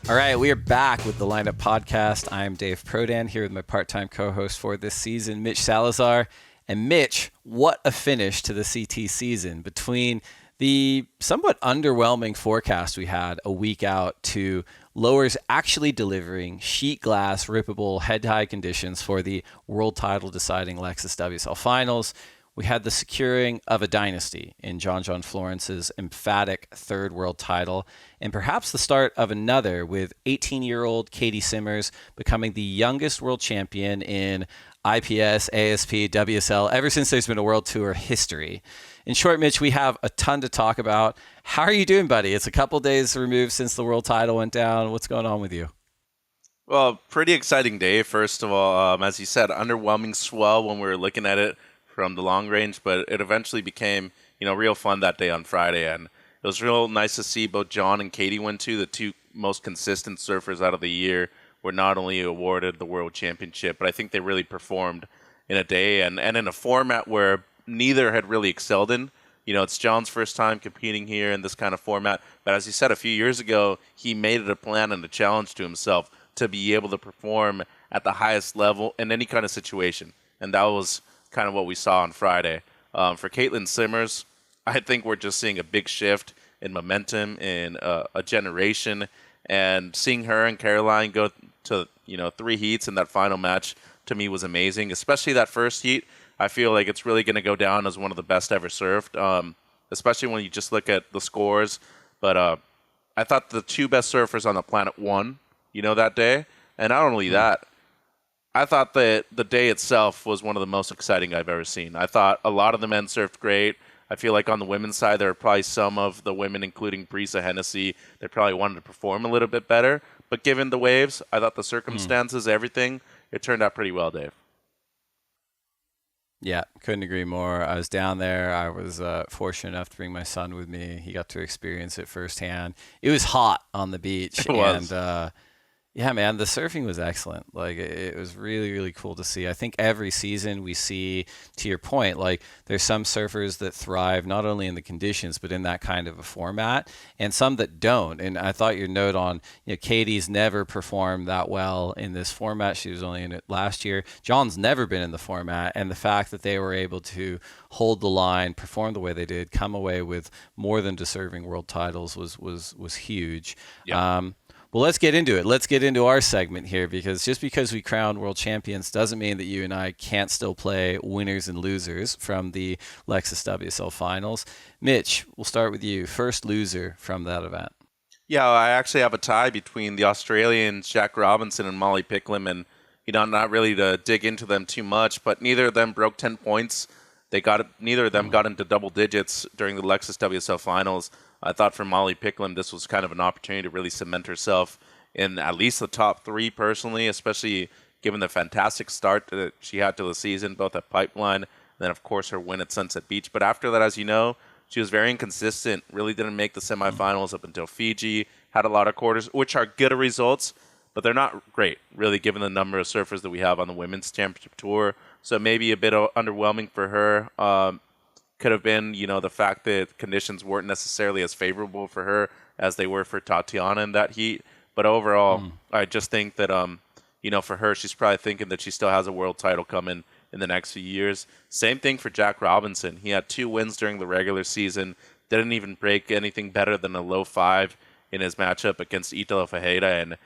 All right, we are back with the Lineup Podcast. I'm Dave Prodan here with my part-time co-host for this season, Mitch Salazar. And Mitch, what a finish to the CT season between the somewhat underwhelming forecast we had a week out to lowers actually delivering sheet glass, rippable, head-high conditions for the world title deciding Lexus WSL Finals. We had the securing of a dynasty in John John Florence's emphatic third world title, and perhaps the start of another with 18-year-old Caity Simmers becoming the youngest world champion in IPS, ASP, WSL ever since there's been a world tour history. In short, Mitch, we have a ton to talk about. How are you doing, buddy? It's a couple days removed since the world title went down. What's going on with you? Well, pretty exciting day, first of all. As you said, underwhelming swell when we were looking at it from the long range, but it eventually became, real fun that day on Friday. And it was real nice to see both John and Caity win too. The two most consistent surfers out of the year were not only awarded the World Championship, but I think they really performed in a day and in a format where neither had really excelled in. It's John's first time competing here in this kind of format. But as he said a few years ago, he made it a plan and a challenge to himself to be able to perform at the highest level in any kind of situation. And that was kind of what we saw on Friday. For Caitlin Simmers, I think we're just seeing a big shift in momentum in a generation, and seeing her and Caroline go to 3 heats in that final match to me was amazing. Especially that first heat, I feel like it's really going to go down as one of the best ever served. Especially when you just look at the scores. But I thought the two best surfers on the planet won, that day, and not only that, I thought that the day itself was one of the most exciting I've ever seen. I thought a lot of the men surfed great. I feel like on the women's side, there are probably some of the women, including Carissa Hennessy, that probably wanted to perform a little bit better. But given the waves, I thought the circumstances, everything, it turned out pretty well, Dave. Yeah, couldn't agree more. I was down there. I was fortunate enough to bring my son with me. He got to experience it firsthand. It was hot on the beach. It was. And yeah, man, the surfing was excellent. Like, it was really, really cool to see. I think every season we see, to your point, like, there's some surfers that thrive not only in the conditions, but in that kind of a format, and some that don't. And I thought your note on, Caity's never performed that well in this format. She was only in it last year. John's never been in the format, and the fact that they were able to hold the line, perform the way they did, come away with more than deserving world titles was huge. Yeah. Well, let's get into it. Let's get into our segment here, because just because we crowned world champions doesn't mean that you and I can't still play winners and losers from the Lexus WSL Finals. Mitch, we'll start with you. First loser from that event. Yeah, I actually have a tie between the Australians, Jack Robinson and Molly Picklum, and not really to dig into them too much, but neither of them broke 10 points. Neither of them got into double digits during the Lexus WSL Finals. I thought for Molly Picklum, this was kind of an opportunity to really cement herself in at least the top 3 personally, especially given the fantastic start that she had to the season, both at Pipeline and then, of course, her win at Sunset Beach. But after that, as you know, she was very inconsistent, really didn't make the semifinals up until Fiji, had a lot of quarters, which are good results, but they're not great, really, given the number of surfers that we have on the Women's Championship Tour. So maybe a bit underwhelming for her. Could have been, the fact that conditions weren't necessarily as favorable for her as they were for Tatiana in that heat. But overall, I just think that, for her, she's probably thinking that she still has a world title coming in the next few years. Same thing for Jack Robinson. He had 2 wins during the regular season, didn't even break anything better than a low 5 in his matchup against Italo Ferreira. And,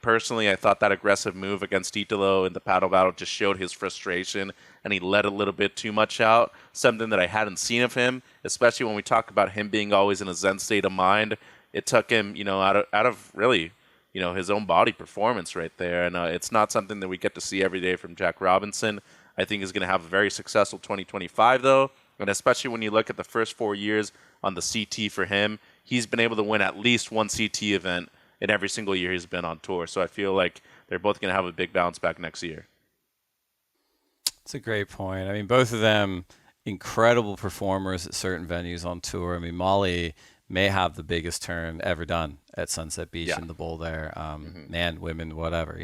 personally, I thought that aggressive move against Italo in the paddle battle just showed his frustration, and he let a little bit too much out, something that I hadn't seen of him, especially when we talk about him being always in a zen state of mind. It took him, out of really, his own body performance right there, and it's not something that we get to see every day from Jack Robinson. I think he's going to have a very successful 2025, though, and especially when you look at the first 4 years on the CT for him, he's been able to win at least one CT event in every single year he's been on tour. So I feel like they're both going to have a big bounce back next year. That's a great point. I mean, both of them incredible performers at certain venues on tour. I mean, Molly may have the biggest turn ever done at Sunset Beach in the bowl there. Man, women, whatever,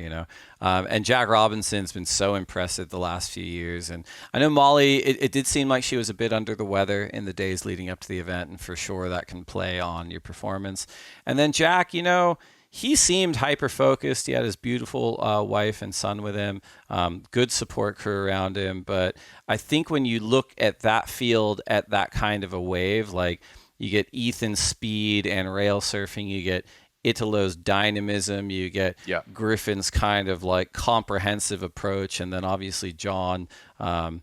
And Jack Robinson's been so impressive the last few years. And I know Molly, it did seem like she was a bit under the weather in the days leading up to the event, and for sure that can play on your performance. And then Jack, he seemed hyper-focused. He had his beautiful wife and son with him, good support crew around him. But I think when you look at that field at that kind of a wave, like you get Ethan's speed and rail surfing, you get Italo's dynamism, you get Griffin's kind of like comprehensive approach, and then obviously John, who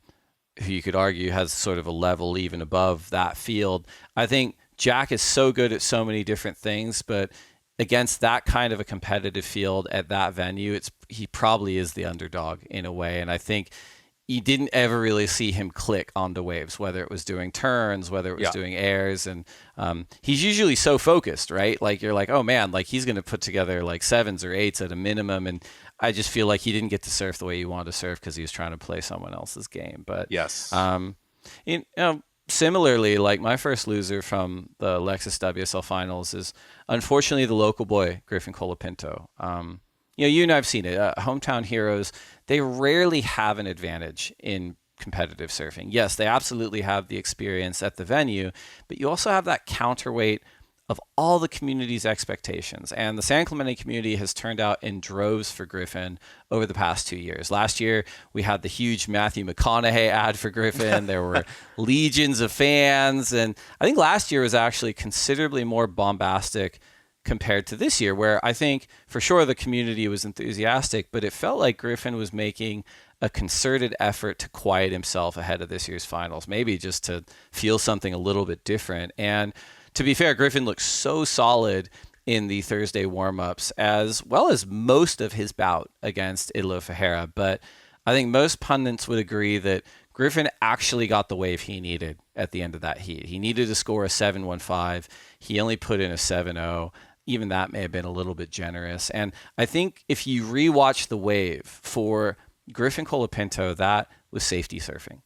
you could argue has sort of a level even above that field. I think Jack is so good at so many different things, but against that kind of a competitive field at that venue, he probably is the underdog in a way. And I think you didn't ever really see him click onto waves, whether it was doing turns, whether it was doing airs. And he's usually so focused, right? Like you're like, oh man, like he's going to put together like 7s or 8s at a minimum. And I just feel like he didn't get to surf the way he wanted to surf because he was trying to play someone else's game. But similarly, like my first loser from the Lexus WSL Finals is unfortunately the local boy, Griffin Colapinto. You and I've seen it. Hometown heroes, they rarely have an advantage in competitive surfing. Yes, they absolutely have the experience at the venue, but you also have that counterweight of all the community's expectations. And the San Clemente community has turned out in droves for Griffin over the past 2 years. Last year, we had the huge Matthew McConaughey ad for Griffin. There were legions of fans. And I think last year was actually considerably more bombastic compared to this year, where I think for sure the community was enthusiastic, but it felt like Griffin was making a concerted effort to quiet himself ahead of this year's finals, maybe just to feel something a little bit different. And to be fair, Griffin looked so solid in the Thursday warm-ups, as well as most of his bout against Italo Ferreira. But I think most pundits would agree that Griffin actually got the wave he needed at the end of that heat. He needed to score a 7.15. He only put in a 7.0. Even that may have been a little bit generous. And I think if you rewatch the wave for Griffin Colapinto, that was safety surfing.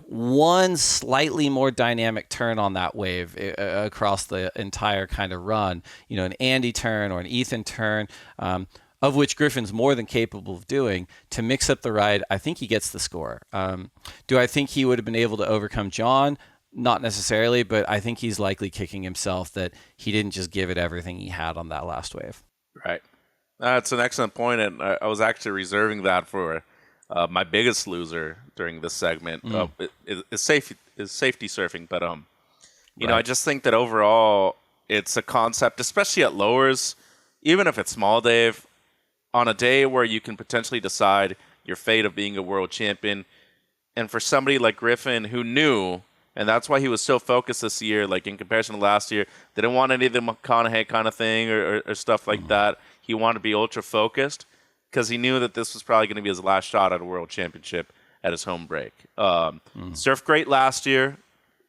One slightly more dynamic turn on that wave across the entire kind of run, an Andy turn or an Ethan turn, of which Griffin's more than capable of doing to mix up the ride. I think he gets the score. Do I think he would have been able to overcome John? Not necessarily, but I think he's likely kicking himself that he didn't just give it everything he had on that last wave. Right. That's an excellent point, and I was actually reserving that for my biggest loser during this segment. Is safety surfing, but I just think that overall it's a concept, especially at lowers, even if it's small, Dave, on a day where you can potentially decide your fate of being a world champion, and for somebody like Griffin who knew. And that's why he was so focused this year, like in comparison to last year. Didn't want any of the McConaughey kind of thing or stuff like that. He wanted to be ultra focused because he knew that this was probably going to be his last shot at a world championship at his home break. Surfed great last year.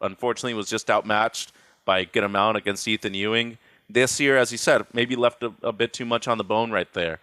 Unfortunately, was just outmatched by a good amount against Ethan Ewing. This year, as you said, maybe left a bit too much on the bone right there.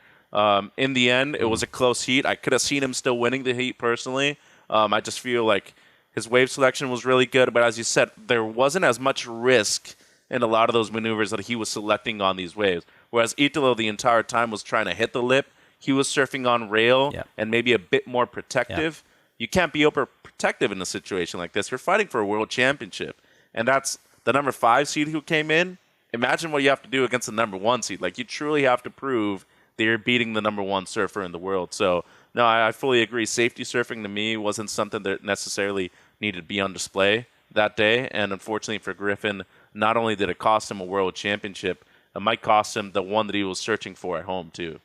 In the end, it was a close heat. I could have seen him still winning the heat personally. I just feel like his wave selection was really good, but as you said, there wasn't as much risk in a lot of those maneuvers that he was selecting on these waves. Whereas Italo the entire time was trying to hit the lip. He was surfing on rail and maybe a bit more protective. You can't be overprotective in a situation like this. You're fighting for a world championship. And that's the number 5 seed who came in. Imagine what you have to do against the number 1 seed. Like, you truly have to prove that you're beating the number 1 surfer in the world. So, no, I fully agree. Safety surfing to me wasn't something that necessarily needed to be on display that day. And unfortunately for Griffin, not only did it cost him a world championship, it might cost him the one that he was searching for at home too.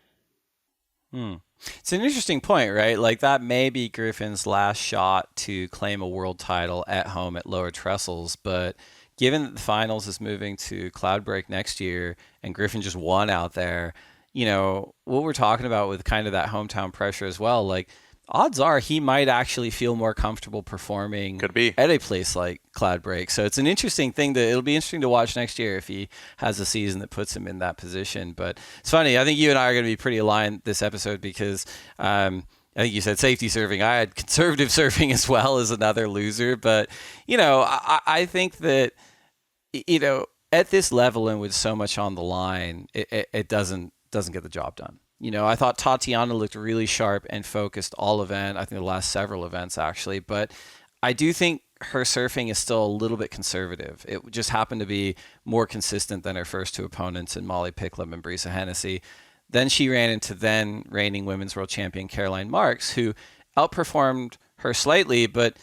It's an interesting point, right? Like, that may be Griffin's last shot to claim a world title at home at lower trestles, but given that the finals is moving to Cloudbreak next year and Griffin just won out there, what we're talking about with kind of that hometown pressure as well, like, odds are he might actually feel more comfortable performing at a place like Cloudbreak. So it's an interesting thing it'll be interesting to watch next year if he has a season that puts him in that position. But it's funny. I think you and I are going to be pretty aligned this episode because I think you said safety surfing. I had conservative surfing as well as another loser. But, I think that, at this level and with so much on the line, it doesn't get the job done. I thought Tatiana looked really sharp and focused all event. I think the last several events, actually. But I do think her surfing is still a little bit conservative. It just happened to be more consistent than her first two opponents in Molly Picklum and Brisa Hennessy. Then she ran into then reigning women's world champion Caroline Marks, who outperformed her slightly, but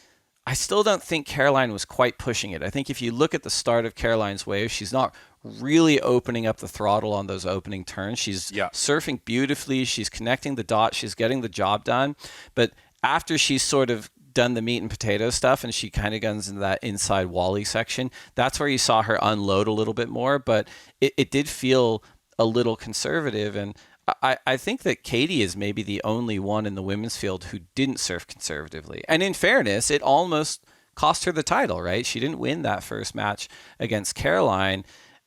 I still don't think Caroline was quite pushing it. I think if you look at the start of Caroline's wave, she's not really opening up the throttle on those opening turns. She's surfing beautifully. She's connecting the dots. She's getting the job done. But after she's sort of done the meat and potato stuff and she kind of goes into that inside Wally section, that's where you saw her unload a little bit more. But it did feel a little conservative. And I think that Caity is maybe the only one in the women's field who didn't surf conservatively. And in fairness, it almost cost her the title, right? She didn't win that first match against Caroline.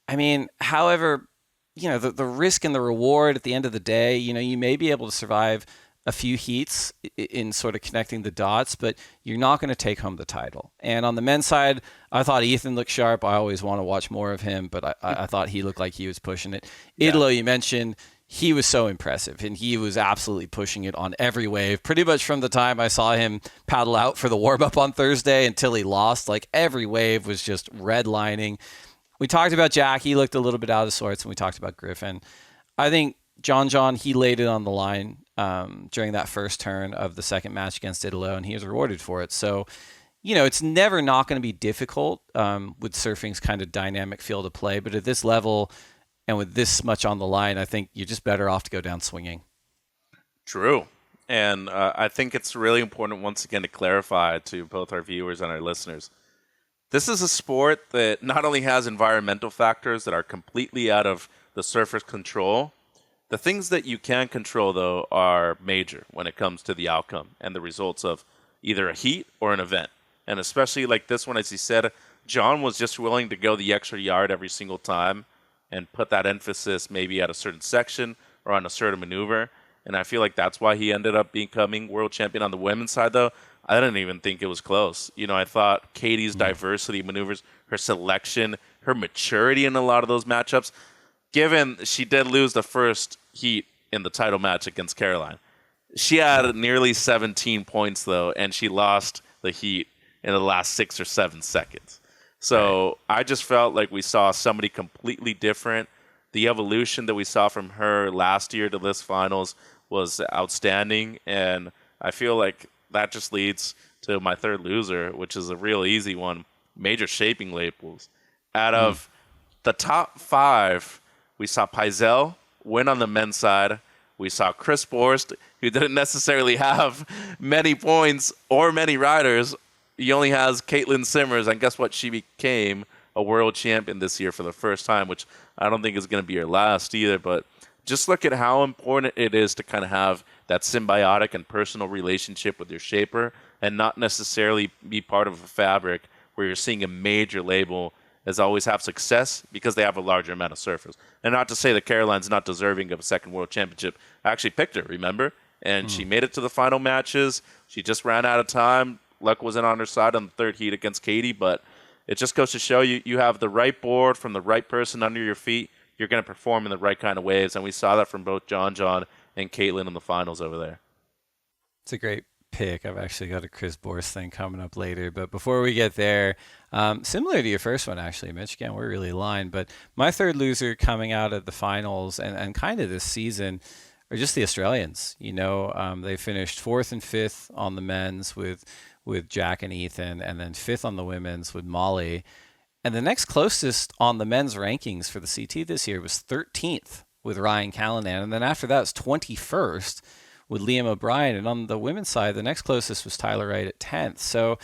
I mean, however, the risk and the reward at the end of the day, you may be able to survive a few heats in sort of connecting the dots, but you're not going to take home the title. And on the men's side, I thought Ethan looked sharp. I always want to watch more of him, but I thought he looked like he was pushing it. Italo, you mentioned, he was so impressive, and he was absolutely pushing it on every wave. Pretty much from the time I saw him paddle out for the warm-up on Thursday until he lost, like every wave was just redlining. We talked about Jack. He looked a little bit out of sorts, and we talked about Griffin. I think John, he laid it on the line during that first turn of the second match against Italo, and he was rewarded for it. So, it's never not going to be difficult with surfing's kind of dynamic field of play, but at this level and with this much on the line, I think you're just better off to go down swinging. True. And I think it's really important, once again, to clarify to both our viewers and our listeners. This is a sport that not only has environmental factors that are completely out of the surfer's control. The things that you can control, though, are major when it comes to the outcome and the results of either a heat or an event. And especially like this one, as he said, John was just willing to go the extra yard every single time and put that emphasis maybe at a certain section or on a certain maneuver. And I feel like that's why he ended up becoming world champion. On the women's side, though, I didn't even think it was close. I thought Caity's diversity of maneuvers, her selection, her maturity in a lot of those matchups, given she did lose the first heat in the title match against Caroline. She had nearly 17 points, though, and she lost the heat in the last 6 or 7 seconds. So I just felt like we saw somebody completely different. The evolution that we saw from her last year to this finals was outstanding, and I feel like that just leads to my third loser, which is a real easy one, major shaping labels. Out of the top 5, we saw Peisel win on the men's side. We saw Chris Borst, who didn't necessarily have many points or many riders. He only has Caitlin Simmers, and guess what? She became a world champion this year for the first time, which I don't think is going to be her last either. But just look at how important it is to kind of have that symbiotic and personal relationship with your shaper and not necessarily be part of a fabric where you're seeing a major label as always have success because they have a larger amount of surfers. And not to say that Caroline's not deserving of a second world championship. I actually picked her, remember? And she made it to the final matches. She just ran out of time. Luck wasn't on her side on the third heat against Caity, but it just goes to show you have the right board from the right person under your feet. You're going to perform in the right kind of waves, and we saw that from both John and Caitlin in the finals over there. It's a great pick. I've actually got a Chris Borst thing coming up later, but before we get there, similar to your first one, actually, Mitch, again, we're really aligned, but my third loser coming out of the finals and kind of this season are just the Australians. They finished 4th and 5th on the men's with Jack and Ethan, and then 5th on the women's with Molly. And the next closest on the men's rankings for the CT this year was 13th with Ryan Callanan. And then after that was 21st with Liam O'Brien. And on the women's side, the next closest was Tyler Wright at 10th. So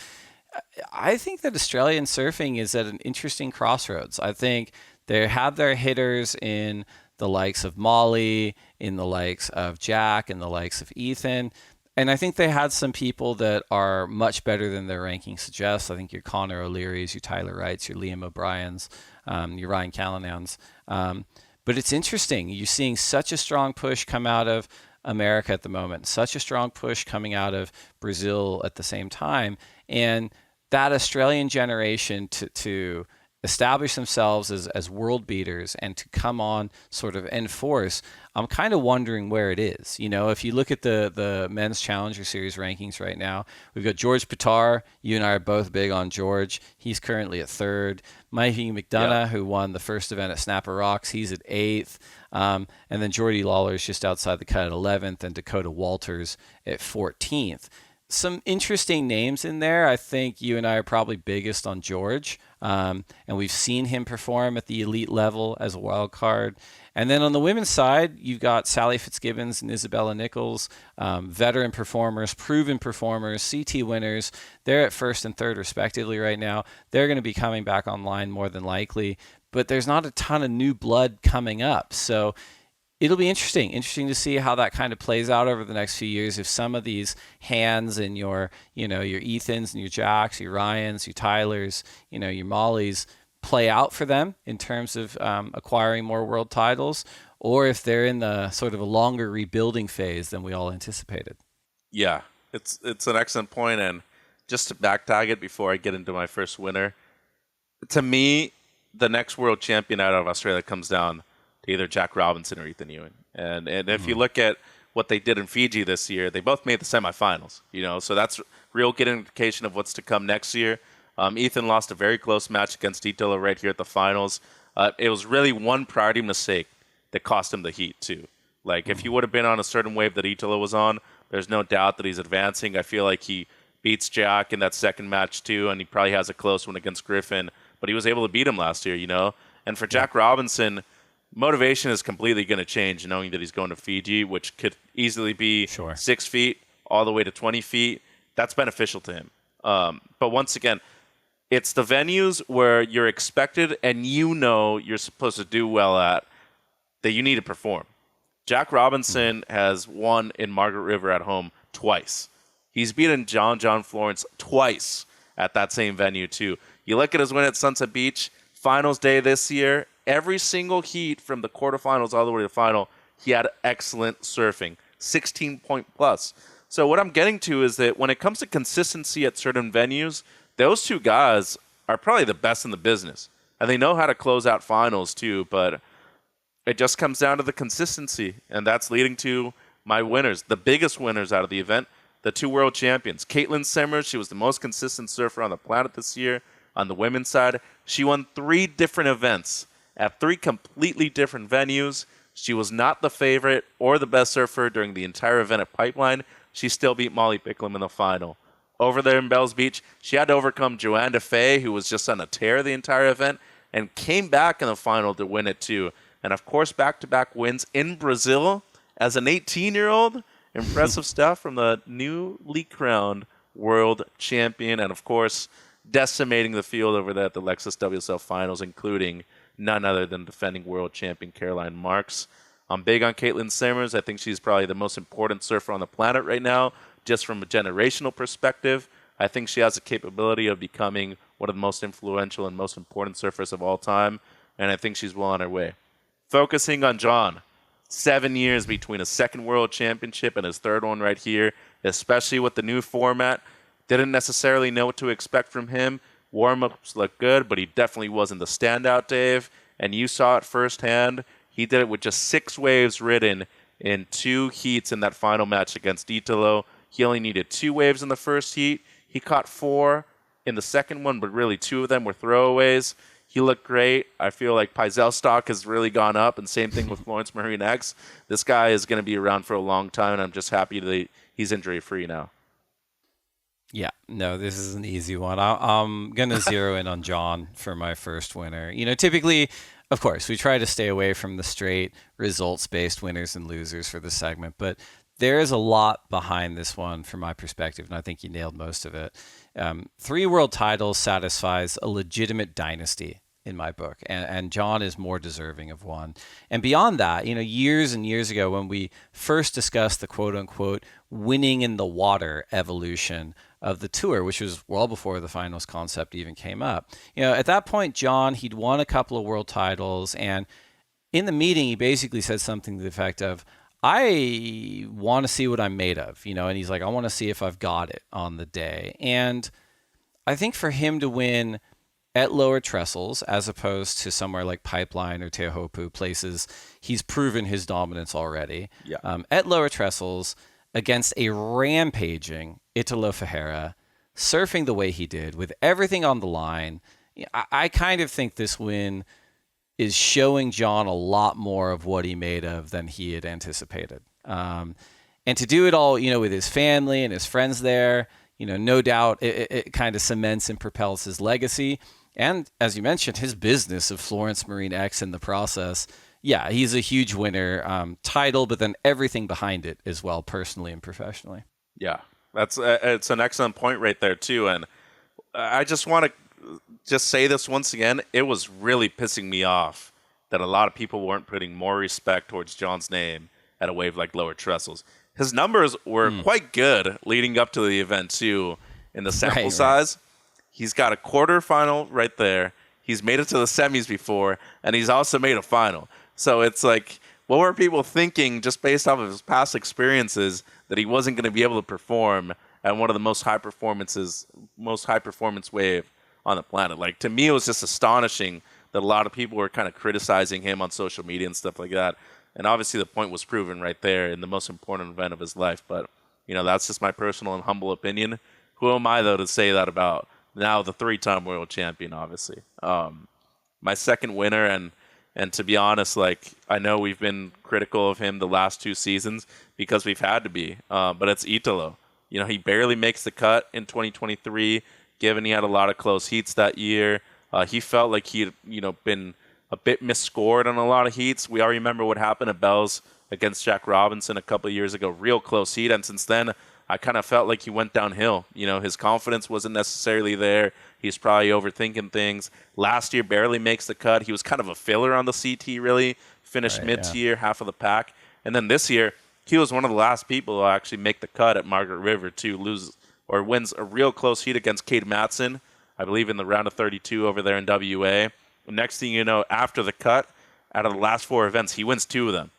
I think that Australian surfing is at an interesting crossroads. I think they have their hitters in the likes of Molly, in the likes of Jack, in the likes of Ethan. And I think they had some people that are much better than their ranking suggests. I think your Connor O'Leary's, your Tyler Wrights, your Liam O'Brien's, your Ryan Callanan's. But it's interesting. You're seeing such a strong push come out of America at the moment, such a strong push coming out of Brazil at the same time. And that Australian generation to establish themselves as world beaters and to come on sort of in force, I'm kind of wondering where it is. You know, if you look at the men's Challenger Series rankings right now, we've got George Pitar. You and I are both big on George. He's currently at third. Mikey McDonough, who won the first event at Snapper Rocks, he's at eighth. And then Jordy Lawler is just outside the cut at 11th, and Dakota Walters at 14th. Some interesting names in there. I think you and I are probably biggest on George, and we've seen him perform at the elite level as a wild card. And then on the women's side, you've got Sally Fitzgibbons and Isabella Nichols, veteran performers, proven performers, CT winners. They're at first and third respectively right now. They're going to be coming back online more than likely, but there's not a ton of new blood coming up. So it'll be interesting to see how that kind of plays out over the next few years. If some of these hands and your Ethans and your Jacks, your Ryans, your Tylers, your Mollys play out for them in terms of acquiring more world titles, or if they're in the sort of a longer rebuilding phase than we all anticipated. Yeah, it's an excellent point. And just to back tag it before I get into my first winner, to me, the next world champion out of Australia comes down to either Jack Robinson or Ethan Ewing. And if you look at what they did in Fiji this year, they both made the semifinals. So that's real good indication of what's to come next year. Ethan lost a very close match against Italo right here at the finals. It was really one priority mistake that cost him the heat too. Like if he would have been on a certain wave that Italo was on, there's no doubt that he's advancing. I feel like he beats Jack in that second match too, and he probably has a close one against Griffin, but he was able to beat him last year, And for Jack Robinson, motivation is completely going to change knowing that he's going to Fiji, which could easily be 6 feet all the way to 20 feet. That's beneficial to him. But once again, it's the venues where you're expected and you're supposed to do well at that you need to perform. Jack Robinson has won in Margaret River at home twice. He's beaten John John Florence twice at that same venue too. You look at his win at Sunset Beach, finals day this year, every single heat from the quarterfinals all the way to the final, he had excellent surfing, 16-point plus. So what I'm getting to is that when it comes to consistency at certain venues, those two guys are probably the best in the business. And they know how to close out finals too, but it just comes down to the consistency. And that's leading to my winners, the biggest winners out of the event, the two world champions. Caitlin Simmers, she was the most consistent surfer on the planet this year. On the women's side, she won 3 different events at 3 completely different venues. She was not the favorite or the best surfer during the entire event at Pipeline. She still beat Molly Picklum in the final. Over there in Bells Beach, she had to overcome Joanne DeFay, who was just on a tear the entire event, and came back in the final to win it too. And of course, back-to-back wins in Brazil as an 18-year-old. Impressive stuff from the newly crowned world champion. And of course, decimating the field over there at the Lexus WSL Finals, including none other than defending world champion Caroline Marks. I'm big on Caitlin Simmers. I think she's probably the most important surfer on the planet right now, just from a generational perspective. I think she has the capability of becoming one of the most influential and most important surfers of all time, and I think she's well on her way. Focusing on John, 7 years between a second world championship and his third one right here, especially with the new format. Didn't necessarily know what to expect from him. Warm-ups looked good, but he definitely wasn't the standout, Dave. And you saw it firsthand. He did it with just 6 waves ridden in 2 heats in that final match against Italo. He only needed 2 waves in the first heat. He caught 4 in the second one, but really 2 of them were throwaways. He looked great. I feel like Paizel stock has really gone up, and same thing with Florence Marine X. This guy is going to be around for a long time, and I'm just happy that he's injury-free now. Yeah, no, this is an easy one. I'm going to zero in on John for my first winner. Typically, of course, we try to stay away from the straight results-based winners and losers for this segment, but there is a lot behind this one from my perspective, and I think you nailed most of it. 3 world titles satisfies a legitimate dynasty in my book, and John is more deserving of one. And beyond that, years and years ago when we first discussed the quote-unquote winning in the water evolution of the tour, which was well before the finals concept even came up. At that point, John, he'd won a couple of world titles, and in the meeting, he basically said something to the effect of, I want to see what I'm made of, and he's like, I want to see if I've got it on the day. And I think for him to win at lower trestles, as opposed to somewhere like Pipeline or Tehopu, places he's proven his dominance already. Yeah. At lower trestles, against a rampaging Italo Ferreira, surfing the way he did, with everything on the line, I kind of think this win is showing John a lot more of what he made of than he had anticipated. And to do it all, with his family and his friends there, no doubt it kind of cements and propels his legacy. And as you mentioned, his business of Florence Marine X in the process. Yeah, he's a huge winner, title, but then everything behind it as well, personally and professionally. Yeah, it's an excellent point right there too. And I just want to just say this once again. It was really pissing me off that a lot of people weren't putting more respect towards John's name at a wave like lower trestles. His numbers were quite good leading up to the event too in the sample size. Right. He's got a quarterfinal right there. He's made it to the semis before, and he's also made a final. So it's like, what were people thinking just based off of his past experiences that he wasn't going to be able to perform at one of the most high performance wave on the planet? Like, to me, it was just astonishing that a lot of people were kind of criticizing him on social media and stuff like that. And obviously the point was proven right there in the most important event of his life. But, that's just my personal and humble opinion. Who am I, though, to say that about now the 3-time world champion, obviously? My second winner, and to be honest, like, I know we've been critical of him the last 2 seasons because we've had to be, but it's Italo. He barely makes the cut in 2023, given he had a lot of close heats that year. He felt like he'd, been a bit misscored on a lot of heats. We all remember what happened at Bells against Jack Robinson a couple of years ago, real close heat, and since then, I kind of felt like he went downhill. His confidence wasn't necessarily there. He's probably overthinking things. Last year, barely makes the cut. He was kind of a filler on the CT, really. Finished mid-tier, half of the pack. And then this year, he was one of the last people to actually make the cut at Margaret River to wins a real close heat against Kate Matson, I believe in the round of 32 over there in WA. Next thing you know, after the cut, out of the last 4 events, he wins 2 of them.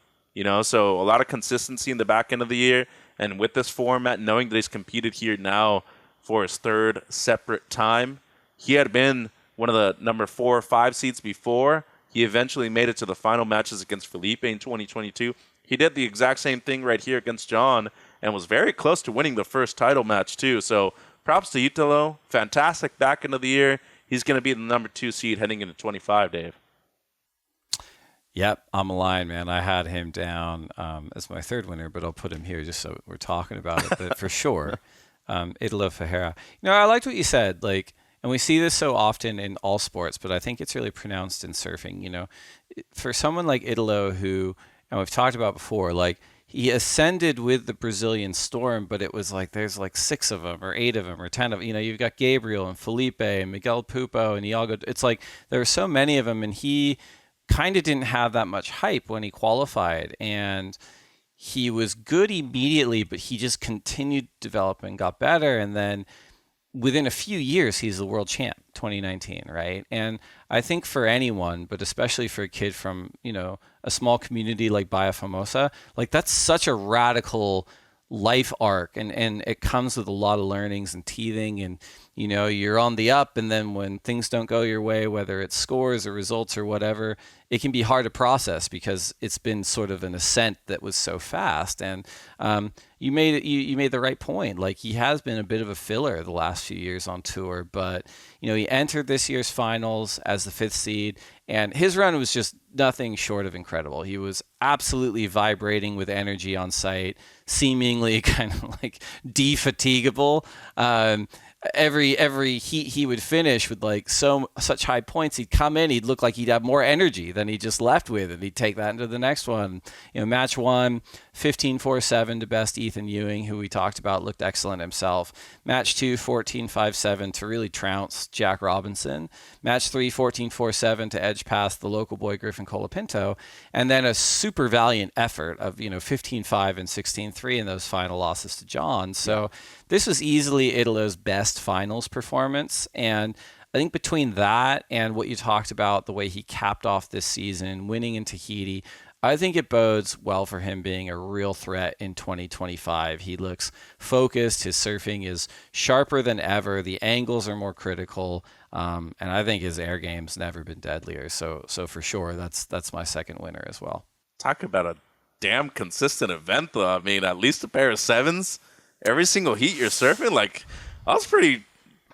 So a lot of consistency in the back end of the year. And with this format, knowing that he's competed here now for his 3rd separate time, he had been one of the number 4 or 5 seeds before. He eventually made it to the final matches against Felipe in 2022. He did the exact same thing right here against John and was very close to winning the first title match too. So props to Italo. Fantastic back end of the year. He's going to be the number 2 seed heading into 25, Dave. Yep, I'm aligned, man. I had him down as my 3rd winner, but I'll put him here just so we're talking about it. But for sure, Italo Ferreira. I liked what you said, and we see this so often in all sports, but I think it's really pronounced in surfing. For someone like Italo, who, and we've talked about before, he ascended with the Brazilian Storm, but it was there's 6 of them or 8 of them or 10 of them. You've got Gabriel and Felipe and Miguel Pupo and Iago. It's there were so many of them, and he kind of didn't have that much hype when he qualified, and he was good immediately, but he just continued to develop and got better. And then within a few years, he's the world champ, 2019, right? And I think for anyone, but especially for a kid from, a small community like Baía Famosa, that's such a radical life arc, and it comes with a lot of learnings and teething, and you're on the up, and then when things don't go your way, whether it's scores or results or whatever, it can be hard to process because it's been sort of an ascent that was so fast. And you made the right point. He has been a bit of a filler the last few years on tour, but he entered this year's finals as the 5th seed, and his run was just nothing short of incredible. He was absolutely vibrating with energy on site, seemingly kind of defatigable. Every heat he would finish with such high points, he'd come in, he'd look like he'd have more energy than he just left with, and he'd take that into the next one. Match 1, 15-4-7 to best Ethan Ewing, who we talked about, looked excellent himself. Match 2, 14-5-7 to really trounce Jack Robinson. Match 3, 14-4-7 to edge past the local boy Griffin Colapinto, and then a super valiant effort of 15-5 and 16-3 in those final losses to John. So this was easily Italo's best finals performance, and I think between that and what you talked about, the way he capped off this season, winning in Tahiti, I think it bodes well for him being a real threat in 2025. He looks focused. His surfing is sharper than ever. The angles are more critical, and I think his air game's never been deadlier. So for sure, that's my second winner as well. Talk about a damn consistent event, though. I mean, at least a pair of sevens every single heat you're surfing. Like, that was pretty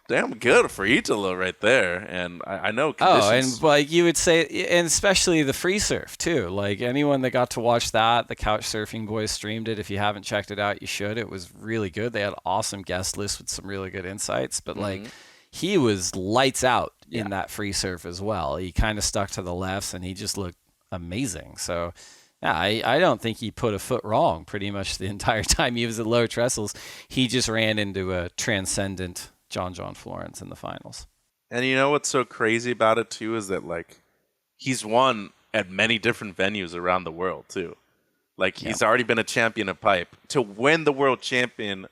damn good for Italo right there. And I know conditions. And like you would say, and especially the free surf too. Like anyone that got to watch that, the Couch Surfing Boys streamed it. If you haven't checked it out, you should. It was really good. They had awesome guest lists with some really good insights. But like he was lights out in that free surf as well. He kind of stuck to the lefts and he just looked amazing. So yeah, I don't think he put a foot wrong pretty much the entire time he was at lower trestles. He just ran into a transcendent John John Florence in the finals. And you know what's so crazy about it too is that like he's won at many different venues around the world too. Like he's already been a champion of pipe. To win the world championship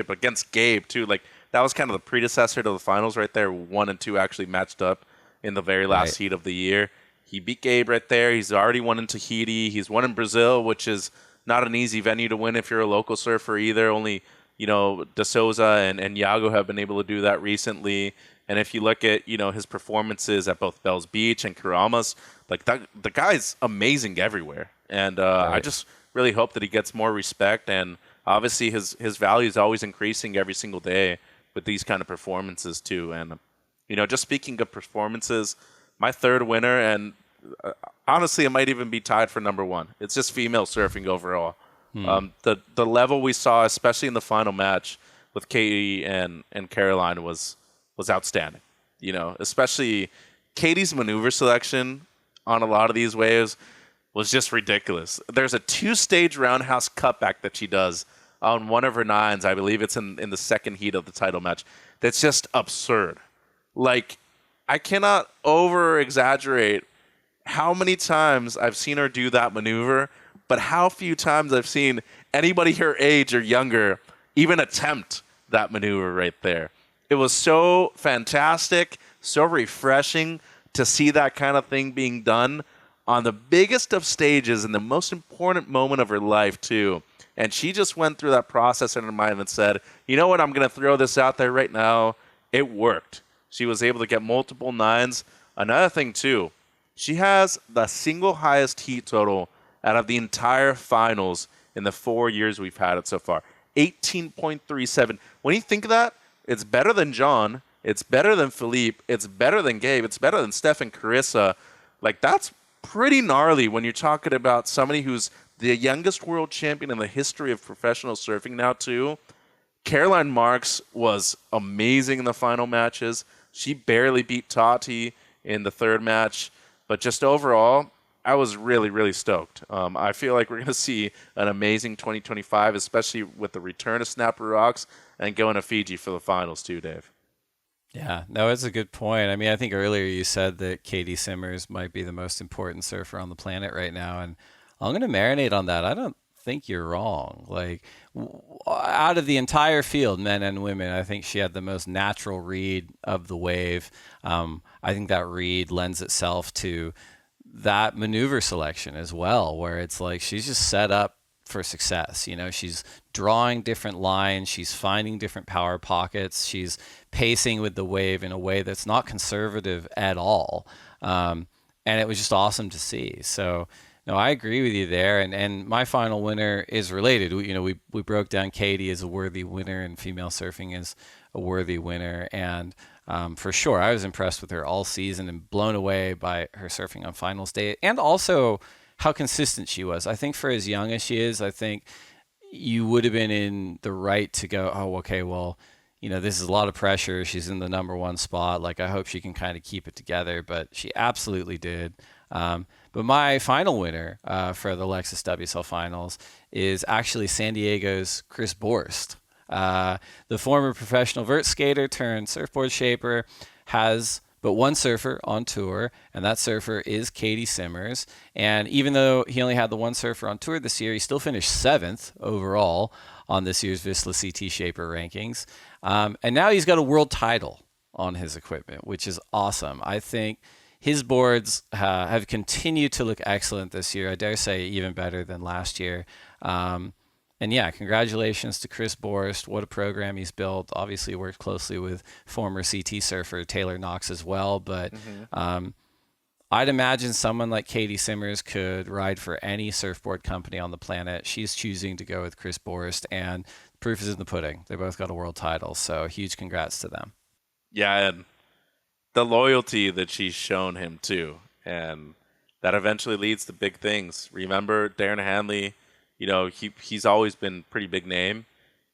against Gabe too. Like that was kind of the predecessor to the finals right there. 1 and 2 actually matched up in the very last heat of the year. He beat Gabe right there. He's already won in Caity. He's won in Brazil, which is not an easy venue to win if you're a local surfer either. Only De Souza and Iago have been able to do that recently. And if you look at, his performances at both Bells Beach and Karamas, like that, the guy's amazing everywhere. And I just really hope that he gets more respect. And obviously his value is always increasing every single day with these kind of performances too. And, just speaking of performances, my third winner, and honestly, it might even be tied for number one. It's just female surfing overall. The level we saw, especially in the final match with Caity and Caroline, was outstanding. Especially Caity's maneuver selection on a lot of these waves was just ridiculous. There's a 2-stage roundhouse cutback that she does on one of her nines. I believe it's in the second heat of the title match. That's just absurd. Like, I cannot over-exaggerate how many times I've seen her do that maneuver, but how few times I've seen anybody her age or younger even attempt that maneuver right there. It was so fantastic, so refreshing to see that kind of thing being done on the biggest of stages in the most important moment of her life, too. And she just went through that process in her mind and said, you know what, I'm going to throw this out there right now. It worked. She was able to get multiple nines. Another thing, too, she has the single highest heat total out of the entire finals in the 4 years we've had it so far. 18.37. When you think of that, it's better than John. It's better than Philippe. It's better than Gabe. It's better than Steph and Carissa. Like, that's pretty gnarly when you're talking about somebody who's the youngest world champion in the history of professional surfing now, too. Caroline Marks was amazing in the final matches. She barely beat Tati in the third match. But just overall, I was really, really stoked. I feel like we're going to see an amazing 2025, especially with the return of Snapper Rocks and going to Fiji for the finals too, Dave. Yeah, no, it's a good point. I mean, I think earlier you said that Caity Simmers might be the most important surfer on the planet right now, and I'm going to marinate on that. I don't think you're wrong. Like, out of the entire field, men and women, I think she had the most natural read of the wave. I think that read lends itself to that maneuver selection as well, where it's like she's just set up for success. She's drawing different lines, she's finding different power pockets, she's pacing with the wave in a way that's not conservative at all. And it was just awesome to see. So, no, I agree with you there. And my final winner is related. We broke down Caity as a worthy winner and female surfing as a worthy winner. And for sure, I was impressed with her all season and blown away by her surfing on finals day, and also how consistent she was. I think for as young as she is, I think you would have been in the right to go, oh, okay, well, this is a lot of pressure. She's in the number one spot. Like, I hope she can kind of keep it together, but she absolutely did. But my final winner for the Lexus WSL Finals is actually San Diego's Chris Borst. The former professional vert skater turned surfboard shaper has but one surfer on tour, and that surfer is Caity Simmers. And even though he only had the one surfer on tour this year, he still finished 7th overall on this year's Vissla CT Shaper rankings. And now he's got a world title on his equipment, which is awesome. I think his boards have continued to look excellent this year. I dare say even better than last year. And yeah, congratulations to Chris Borst. What a program he's built. Obviously worked closely with former CT surfer Taylor Knox as well. But I'd imagine someone like Caity Simmers could ride for any surfboard company on the planet. She's choosing to go with Chris Borst, and proof is in the pudding. They both got a world title, so huge congrats to them. Yeah, and the loyalty that she's shown him too, and that eventually leads to big things. Remember Darren Hanley, he's always been a pretty big name,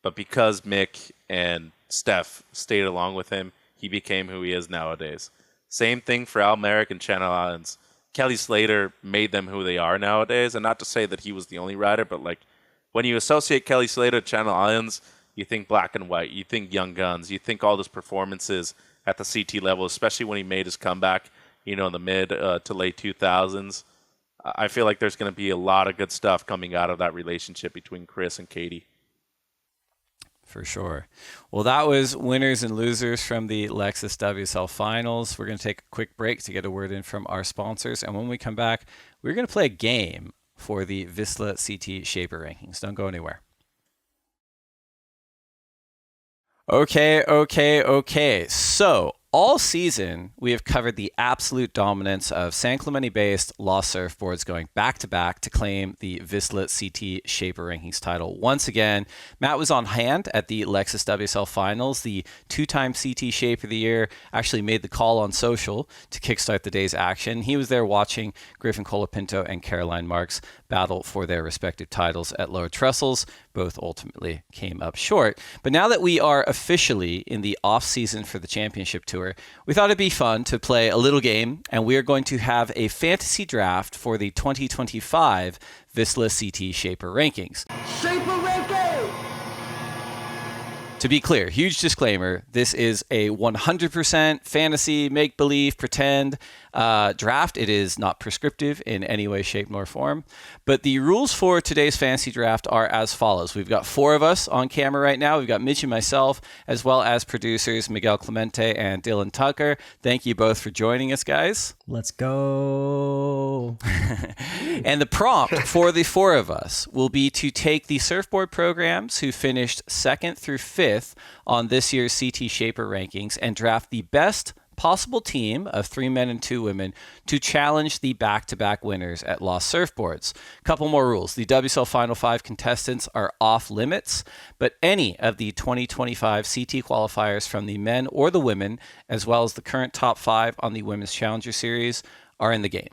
but because Mick and Steph stayed along with him, he became who he is nowadays. Same thing for Al Merrick and Channel Islands. Kelly Slater made them who they are nowadays, and not to say that he was the only rider, but like when you associate Kelly Slater to Channel Islands, you think black and white, you think Young Guns, you think all those performances at the CT level, especially when he made his comeback, in the mid to late 2000s. I feel like there's going to be a lot of good stuff coming out of that relationship between Chris and Caity. For sure. Well, that was winners and losers from the Lexus WSL Finals. We're going to take a quick break to get a word in from our sponsors. And when we come back, we're going to play a game for the Vissla CT Shaper rankings. Don't go anywhere. Okay. So all season, we have covered the absolute dominance of San Clemente-based Lost Surfboards going back-to-back to claim the Vissla CT Shaper Rankings title. Once again, Matt was on hand at the Lexus WSL Finals. The two-time CT Shaper of the Year actually made the call on social to kickstart the day's action. He was there watching Griffin Colapinto and Caroline Marks battle for their respective titles at lower trestles. Both ultimately came up short. But now that we are officially in the off-season for the championship tour, we thought it'd be fun to play a little game, and we are going to have a fantasy draft for the 2025 Vissla CT Shaper Rankings. Shaper Ranking! To be clear, huge disclaimer, this is a 100% fantasy, make-believe, pretend draft. It is not prescriptive in any way, shape, nor form. But the rules for today's fantasy draft are as follows. We've got four of us on camera right now. We've got Mitch and myself, as well as producers Miguel Clemente and Dylan Tucker. Thank you both for joining us, guys. Let's go. And the prompt for the four of us will be to take the surfboard programs who finished 2nd through 5th on this year's CT Shaper rankings and draft the best possible team of 3 men and 2 women to challenge the back-to-back winners at Lost Surfboards. Couple more rules. The WSL Final 5 contestants are off limits, but any of the 2025 CT qualifiers from the men or the women, as well as the current top 5 on the Women's Challenger Series, are in the game.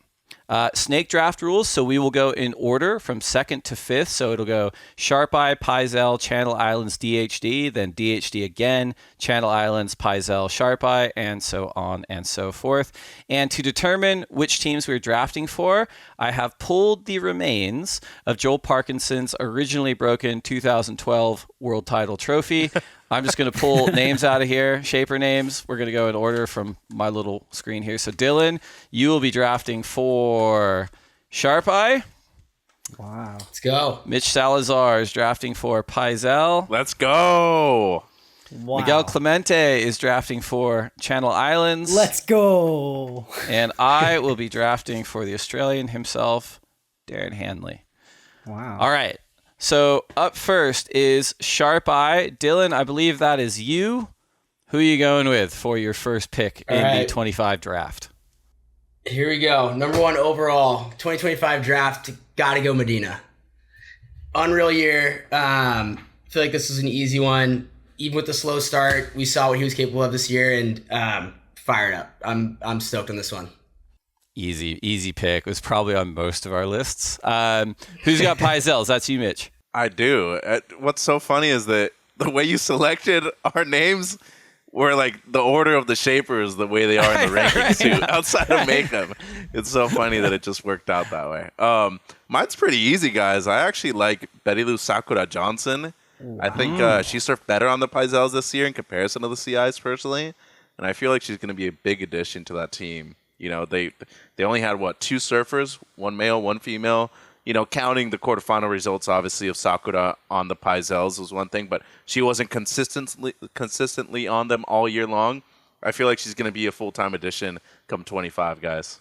Snake draft rules, so we will go in order from 2nd to 5th. So it'll go Sharp Eye, Paizel, Channel Islands, DHD, then DHD again, Channel Islands, Paizel, Sharp Eye, and so on and so forth. And to determine which teams we're drafting for, I have pulled the remains of Joel Parkinson's originally broken 2012 World Title Trophy. I'm just going to pull names out of here, Shaper names. We're going to go in order from my little screen here. So, Dylan, you will be drafting for Sharp Eye. Wow. Let's go. Mitch Salazar is drafting for Paizel. Let's go. Wow. Miguel Clemente is drafting for Channel Islands. Let's go. And I will be drafting for the Australian himself, Darren Hanley. Wow. All right. So up first is Sharp Eye. Dylan, I believe that is you. Who are you going with for your first pick in the 25 draft? Here we go. Number 1 overall, 2025 draft, gotta go Medina. Unreal year. Feel like this is an easy one. Even with the slow start, we saw what he was capable of this year, and fired up. I'm stoked on this one. Easy pick. It was probably on most of our lists. Who's got Paizel's? That's you, Mitch. I do. What's so funny is that the way you selected our names were like the order of the Shapers, the way they are in the rankings too, outside of makeup. It's so funny that it just worked out that way. Mine's pretty easy, guys. I actually like Betty Lou Sakura Johnson. Wow. I think she surfed better on the Paizels this year in comparison to the CIs personally, and I feel like she's going to be a big addition to that team. They only had 2 surfers, 1 male, 1 female. Counting the quarterfinal results, obviously, of Sakura on the Paizels was one thing, but she wasn't consistently on them all year long. I feel like she's going to be a full-time addition come 25, guys.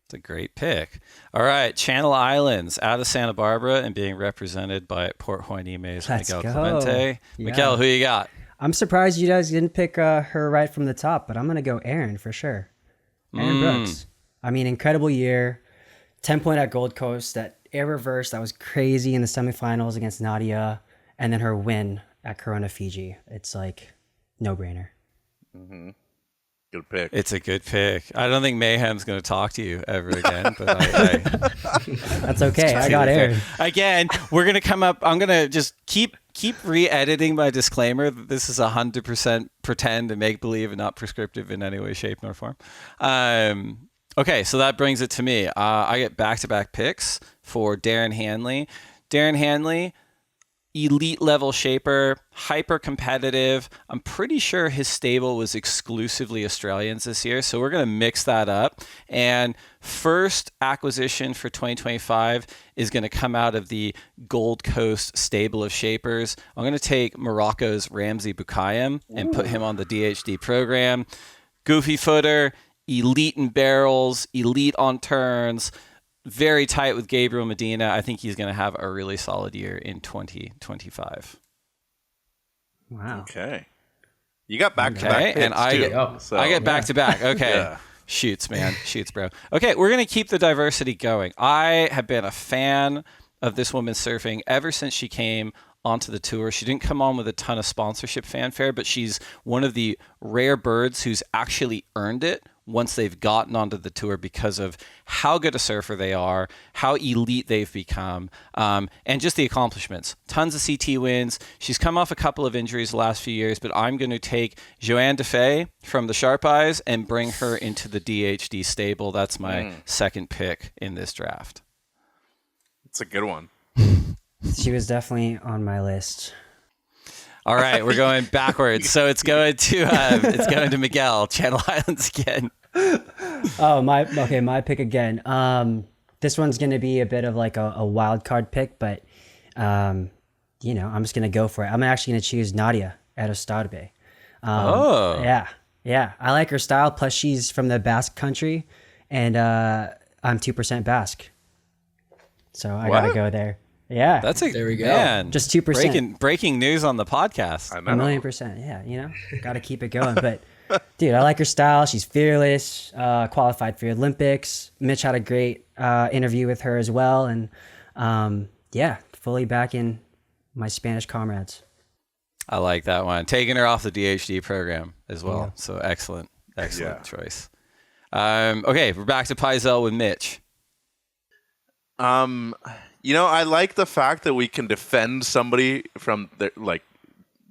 It's a great pick. All right, Channel Islands out of Santa Barbara and being represented by Port Hueneme, Let's Miguel go. Clemente. Yeah. Miguel, who you got? I'm surprised you guys didn't pick her right from the top, but I'm going to go Erin for sure. Erin Brooks. I mean, incredible year. 10-point at Gold Coast. That air reverse, that was crazy in the semifinals against Nadia. And then her win at Corona Fiji. It's like no-brainer. Mm-hmm. Good pick. It's a good pick. I don't think Mayhem's going to talk to you ever again, but That's okay. I got Erin. Again, we're going to come up. I'm going to just keep re-editing my disclaimer that this is 100% pretend and make believe and not prescriptive in any way, shape, nor form. Okay, so that brings it to me. I get back-to-back picks for Darren Hanley. Darren Hanley, elite level shaper, hyper competitive. I'm pretty sure his stable was exclusively Australians this year, so we're going to mix that up. And first acquisition for 2025 is going to come out of the Gold Coast stable of shapers. I'm going to take Morocco's Ramzi Boukayem and put him on the DHD program. Goofy footer, elite in barrels, elite on turns, very tight with Gabriel Medina. I think he's going to have a really solid year in 2025. Wow. Okay. You got back-to-back picks, and I too. get back-to-back. Okay. Yeah. Shoots, man. Shoots, bro. Okay, we're going to keep the diversity going. I have been a fan of this woman surfing ever since she came onto the tour. She didn't come on with a ton of sponsorship fanfare, but she's one of the rare birds who's actually earned it once they've gotten onto the tour because of how good a surfer they are, how elite they've become, and just the accomplishments. Tons of CT wins. She's come off a couple of injuries the last few years, but I'm going to take Joanne Defay from the Sharp Eyes and bring her into the DHD stable. That's my second pick in this draft. It's a good one. She was definitely on my list. All right, we're going backwards. So it's going to Miguel, Channel Islands again. Oh, my pick again. This one's going to be a bit of like a wild card pick, but I'm just going to go for it. I'm actually going to choose Nadia out of Starbay. Yeah. I like her style. Plus, she's from the Basque country, and I'm 2% Basque, so I gotta go there. Yeah, There we go. Man, just 2%. Breaking news on the podcast. I know. 1,000,000%. Yeah, got to keep it going. But dude, I like her style. She's fearless. Qualified for Olympics. Mitch had a great interview with her as well, and fully backing my Spanish comrades. I like that one. Taking her off the DHD program as well. Yeah. So excellent choice. Okay, we're back to Paisel with Mitch. I like the fact that we can defend somebody from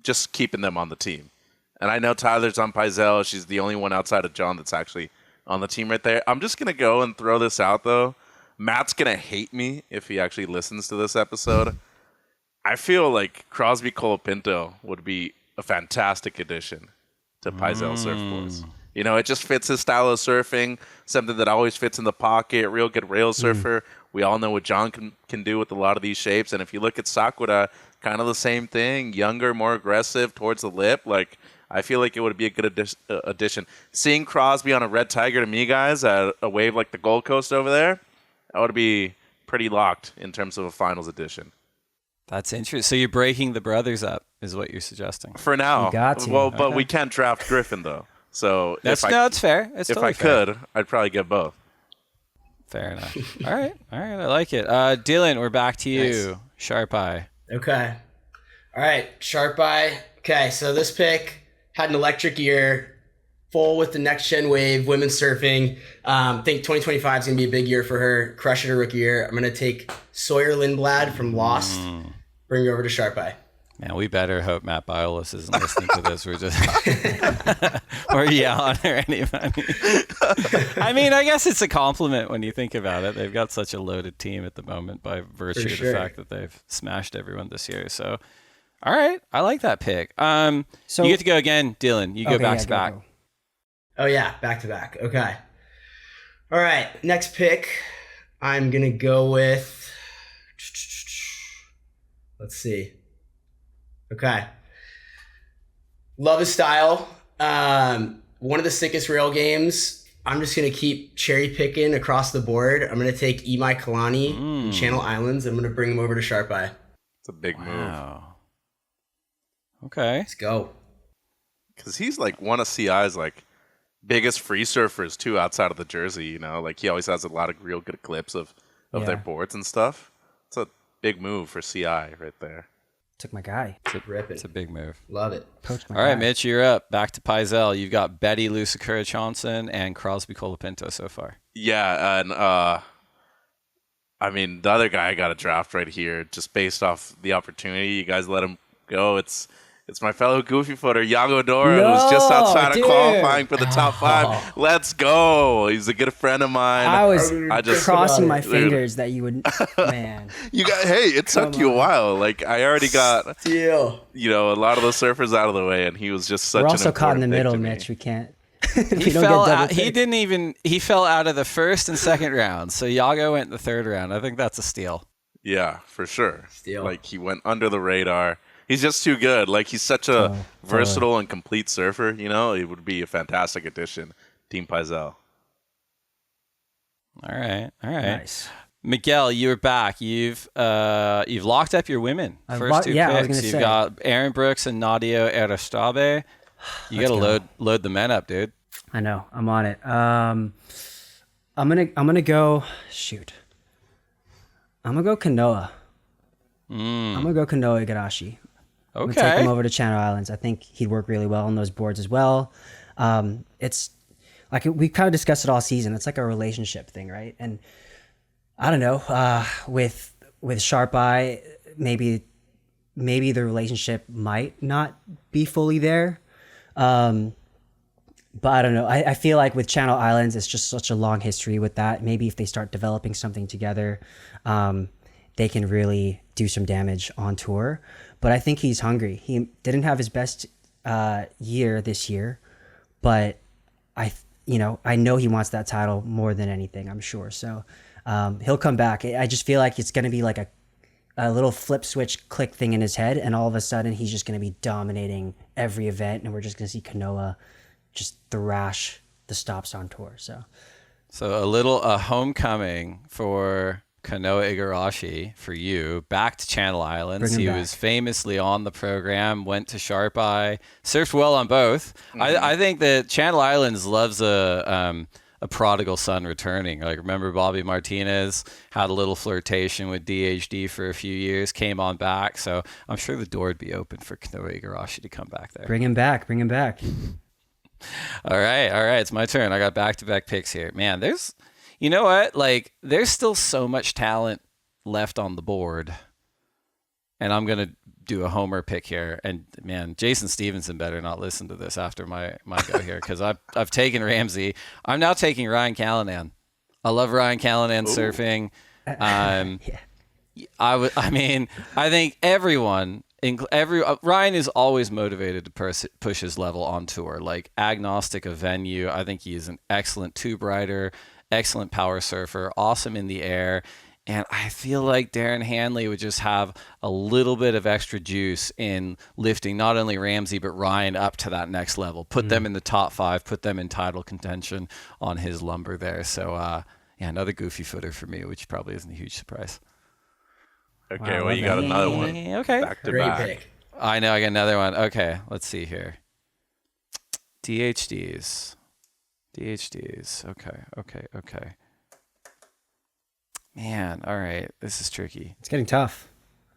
just keeping them on the team. And I know Tyler's on Paisel. She's the only one outside of John that's actually on the team right there. I'm just going to go and throw this out, though. Matt's going to hate me if he actually listens to this episode. I feel like Crosby Colapinto would be a fantastic addition to Paisel Surfboards. It just fits his style of surfing, something that always fits in the pocket, real good rail surfer. We all know what John can do with a lot of these shapes. And if you look at Sakura, kind of the same thing, younger, more aggressive towards the lip. I feel like it would be a good addition. Seeing Crosby on a Red Tiger to me, guys, at a wave like the Gold Coast over there, that would be pretty locked in terms of a finals edition. That's interesting. So you're breaking the brothers up, is what you're suggesting. For now. You got to. Well, but we can't draft Griffin, though. So it's fair. It's if totally I fair. could, I'd probably get both. Fair enough. All right. I like it. Dylan, we're back to you. Nice. Sharp Eye. Okay. All right. Sharp Eye. Okay. So this pick had an electric year, full with the next gen wave, women's surfing. I think 2025 is going to be a big year for her. Crushing her rookie year. I'm going to take Sawyer Lindblad from Lost. Bring her over to Sharp Eye. Man, we better hope Matt Biolis isn't listening to this. We're just or Jan or anybody. I mean, I guess it's a compliment when you think about it. They've got such a loaded team at the moment by virtue of the fact that they've smashed everyone this year. So, all right, I like that pick. So you get to go again, Dylan. You go back to back. Go. Oh yeah, back to back. Okay. All right, next pick. I'm gonna go with. Let's see. Okay. Love his style. One of the sickest rail games. I'm just going to keep cherry picking across the board. I'm going to take Imai Kalani from Channel Islands. I'm going to bring him over to Sharp Eye. It's a big move. Okay. Let's go. Because he's like one of CI's like biggest free surfers too outside of the jersey, you know? Like he always has a lot of real good clips of their boards and stuff. It's a big move for CI right there. Took my guy. It's a big move. Love it. Poached my All right, guy. Mitch, you're up. Back to Paizel. You've got Betty Lusakura Johnson and Crosby Colapinto so far. Yeah, and I mean the other guy I got a draft right here just based off the opportunity. You guys let him go. It's my fellow goofy footer, Yago Dora, who's just outside of qualifying for the top 5. Let's go. He's a good friend of mine. I was just crossing my fingers that you would, man. It took you a while. Like I already got, Deal. you know, a lot of the surfers out of the way, and he was just such We're an also caught in the important pick middle, to me. Mitch. We can't. He fell out. He fell out of the first and second round. So Yago went in the third round. I think that's a steal. Yeah, for sure. Steal. Like he went under the radar. He's just too good. Like he's such a versatile and complete surfer. You know, it would be a fantastic addition. Team Paizel. All right. Nice. Miguel, you're back. You've locked up your women. First two I was picks. gonna You've say. got Aaron Brooks and Nadia Erastabe. You got to load the men up, dude. I know. I'm on it. I'm gonna go. Shoot. I'm gonna go Kanoa. I'm gonna go Kanoa Igarashi. I'm gonna take him over to Channel Islands. I think he'd work really well on those boards as well. It's like we kind of discussed it all season. It's like a relationship thing, right? And I don't know. With Sharp Eye, maybe the relationship might not be fully there. But I don't know. I feel like with Channel Islands, it's just such a long history with that. Maybe if they start developing something together, they can really do some damage on tour. But I think he's hungry. He didn't have his best year this year, but I know he wants that title more than anything, I'm sure. So he'll come back. I just feel like it's going to be like a little flip switch click thing in his head, and all of a sudden he's just going to be dominating every event, and we're just going to see Kanoa just thrash the stops on tour. So a homecoming for Kanoa Igarashi for you, back to Channel Islands. He was famously on the program, went to Sharp Eye, surfed well on both. I think that Channel Islands loves a prodigal son returning. Like, remember Bobby Martinez had a little flirtation with DHD for a few years, came on back. So I'm sure the door would be open for Kanoa Igarashi to come back there. bring him back. All right. It's my turn. I got back-to-back picks here. Man, you know what? Like, there's still so much talent left on the board. And I'm going to do a homer pick here. And, man, Jason Stevenson better not listen to this after my go here, because I've taken Ramsey. I'm now taking Ryan Callanan. I love Ryan Callanan surfing. I think Ryan is always motivated to push his level on tour, like agnostic of venue. I think he is an excellent tube rider, excellent power surfer, awesome in the air. And I feel like Darren Hanley would just have a little bit of extra juice in lifting not only Ramsey, but Ryan up to that next level. Put them in the top 5, put them in title contention on his lumber there. So, another goofy footer for me, which probably isn't a huge surprise. Okay, well, you got another one. Okay. Back to Great back. pick. I know, I got another one. Okay, let's see here. DHDs. Okay. Man, all right. This is tricky. It's getting tough.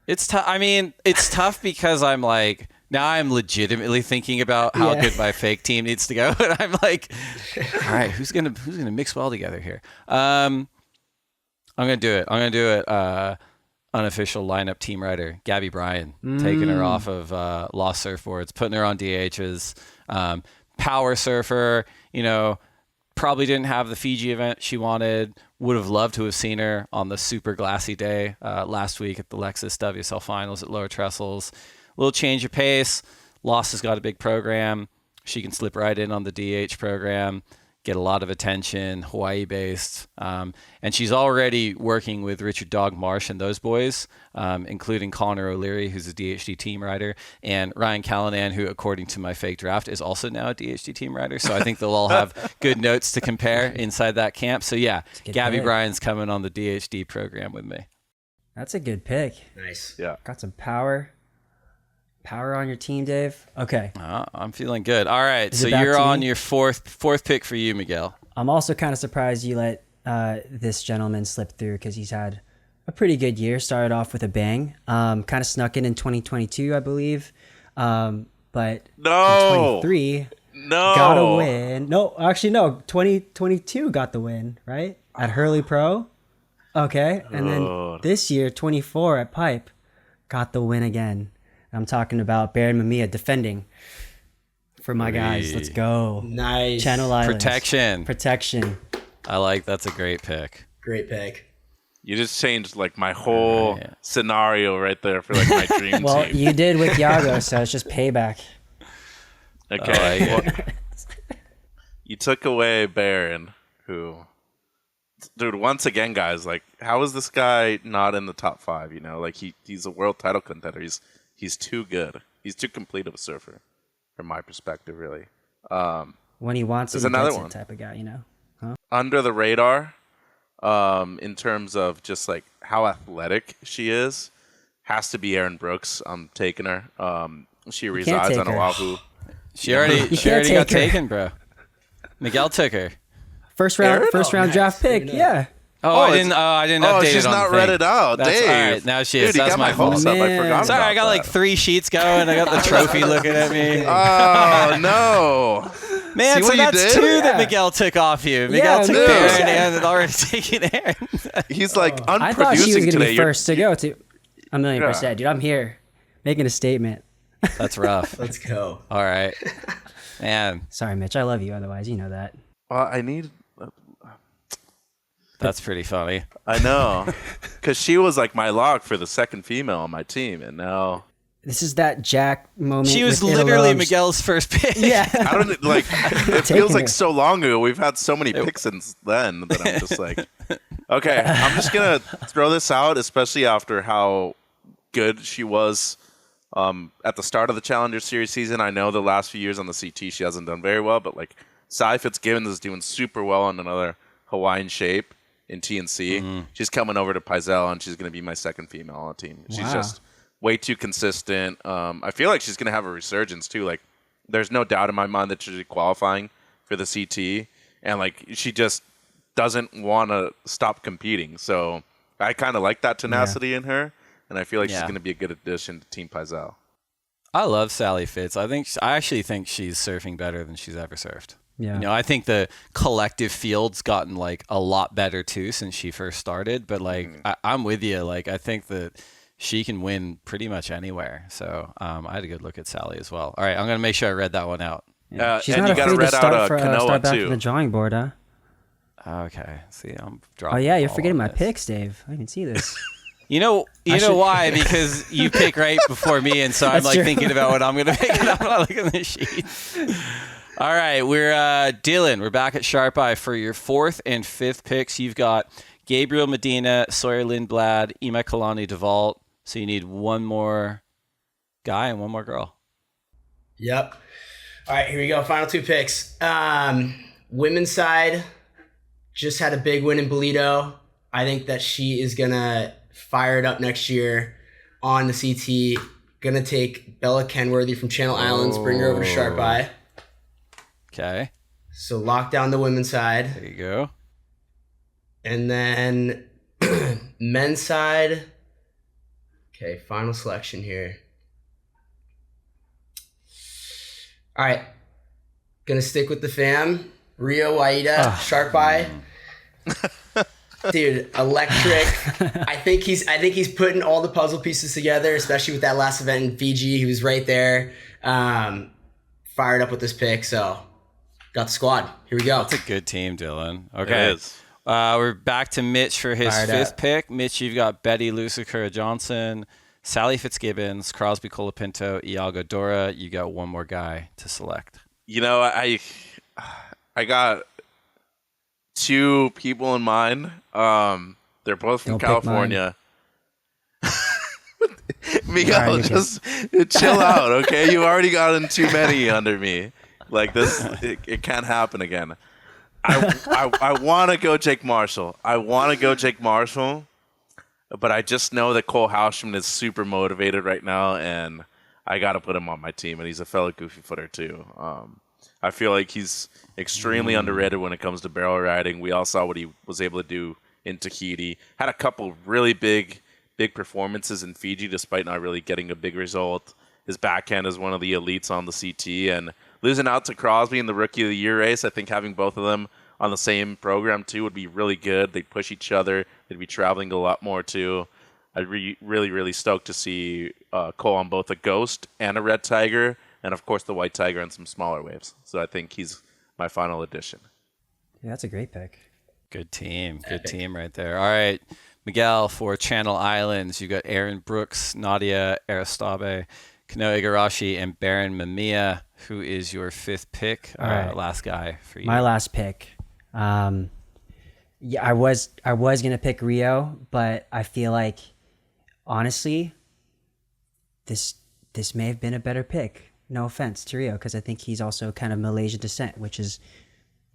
It's tough. I mean, it's tough because I'm like, now I'm legitimately thinking about how good my fake team needs to go. And I'm like, all right, who's gonna mix well together here? I'm gonna do it. Unofficial lineup team rider, Gabby Bryan, taking her off of Lost Surfboards, putting her on DHs. Power surfer, probably didn't have the Fiji event she wanted. Would have loved to have seen her on the super glassy day last week at the Lexus WSL Finals at Lower Trestles. A little change of pace. Lost has got a big program. She can slip right in on the DH program. get a lot of attention, Hawaii-based. And she's already working with Richard Dog Marsh and those boys, including Connor O'Leary, who's a DHD team rider, and Ryan Callanan, who, according to my fake draft, is also now a DHD team rider. So I think they'll all have good notes to compare inside that camp. So yeah, Gabby Bryan's coming on the DHD program with me. That's a good pick. Nice. Yeah. Got some power. Power on your team, Dave. Okay. I'm feeling good. All right, Is so it back you're to on me? your fourth pick for you, Miguel. I'm also kind of surprised you let this gentleman slip through because he's had a pretty good year. Started off with a bang. Kind of snuck in 2022, I believe. But No. 23 No. got a win. No, actually, no. 2022 got the win, right? At Hurley Pro. Okay. And then this year, 24 at Pipe, got the win again. I'm talking about Baron Mamiya defending for my guys. Let's go. Nice. Channel Islands. Protection. I like that's a great pick. Great pick. You just changed like my whole scenario right there for like my dream Well, team. you did with Yago, so it's just payback. Okay. Well, you took away Baron, who, dude, once again, guys, like, how is this guy not in the top 5? You know, like he's a world title contender. He's too good. He's too complete of a surfer, from my perspective, really. When he wants it, There's he another gets one. it type of guy, you know? Huh? Under the radar, in terms of just like how athletic she is, has to be Erin Brooks. I'm taking her. She resides take on her. Oahu. She already can't got take her. taken, bro. Miguel took her. First round nice. draft pick. Yeah. I didn't update she's it on not the read thing. it out. That's, Dave. all right, now she is. Dude, you That's got my my hopes fault. up. I Man. forgot Sorry, about I got that. like 3 sheets going. I got the trophy looking at me. Oh, no. Man, See so what you that's did? 2 Yeah. that Miguel took off you. Miguel took dude. Baron and had already taken Aaron. He's like I thought she was unproducing going to today. be You're- first to go to a million Yeah. percent. Dude, I'm here making a statement. That's rough. Let's go. All right. Man, Sorry, Mitch. I love you. Otherwise, you know that. I need. that's pretty funny. I know. Because she was like my lock for the second female on my team. And now. This is that Jack moment. She was with literally Italo. Miguel's first pick. Yeah. I don't like. It Taking feels like her. so long ago. We've had so many picks since then that I'm just like, okay, I'm just gonna throw this out, especially after how good she was at the start of the Challenger Series season. I know the last few years on the CT she hasn't done very well, but like Cy Fitzgibbons is doing super well on another Hawaiian shape in TNC. She's coming over to Paisel, and she's gonna be my second female on the team. She's Wow. just way too consistent. I feel like she's going to have a resurgence too. Like, there's no doubt in my mind that she's qualifying for the CT, and like she just doesn't want to stop competing. So I kind of like that tenacity in her, and I feel like she's going to be a good addition to Team Paisel. I love Sally Fitz. I actually think she's surfing better than she's ever surfed. Yeah. You know, I think the collective field's gotten like a lot better too since she first started. But like, I'm with you. Like, I think that she can win pretty much anywhere. So I had a good look at Sally as well. All right, I'm gonna make sure I read that one out. She's and not you got to afraid to read out start, for, Kanoa start back too. from the drawing board, huh? Okay, see, I'm Oh, dropping. yeah. the You're ball forgetting on my this. picks, Dave. I can see this. You know should- why? Because you pick right before me, and so I'm That's like true. thinking about what I'm gonna pick, and I'm not looking at the sheet. All right, we're Dylan. We're back at Sharp Eye for your 4th and 5th picks. You've got Gabriel Medina, Sawyer Lindblad, Ima Kalani DeVault. So you need one more guy and one more girl. Yep. All right, here we go. Final 2 picks. Women's side just had a big win in Bolito. I think that she is going to fire it up next year on the CT. Going to take Bella Kenworthy from Channel Islands, bring her over to Sharp Eye. Okay, So lock down the women's side. there you go. And then men's side. Okay, final selection here. All right. Gonna stick with the fam. Rio Waida, Sharp Eye. Dude, electric. I think he's putting all the puzzle pieces together, especially with that last event in Fiji. He was right there. Fired up with this pick, so got the squad. Here we go. That's a good team, Dylan. Okay. It is. We're back to Mitch for his Fired 5th up. pick. Mitch, you've got Betty Lucicura Johnson, Sally Fitzgibbons, Crosby Colapinto, Iago Dora. You got one more guy to select. You know, I got two people in mind. They're both from Don't pick California. Miguel, just chill out, okay? You already gotten too many under me. Like this, it can't happen again. I want to go Jake Marshall. But I just know that Cole Hausman is super motivated right now, and I got to put him on my team. And he's a fellow goofy footer too. I feel like he's extremely underrated when it comes to barrel riding. We all saw what he was able to do in Caity. Had a couple really big performances in Fiji, despite not really getting a big result. His backhand is one of the elites on the CT, and losing out to Crosby in the Rookie of the Year race, I think having both of them on the same program too would be really good. They'd push each other. They'd be traveling a lot more too. I'd really stoked to see Cole on both a Ghost and a Red Tiger, and of course the White Tiger and some smaller waves. So I think he's my final addition. Yeah, that's a great pick. Good team. Good team right there. All right, Miguel, for Channel Islands, you got Aaron Brooks, Nadia Aristabe, Kano Igarashi, and Baron Mamiya. Who is your fifth pick? All right. Last guy for you. My last pick. Yeah, I was gonna pick Rio, but I feel like honestly, this may have been a better pick. No offense to Rio, because I think he's also kind of Malaysian descent, which is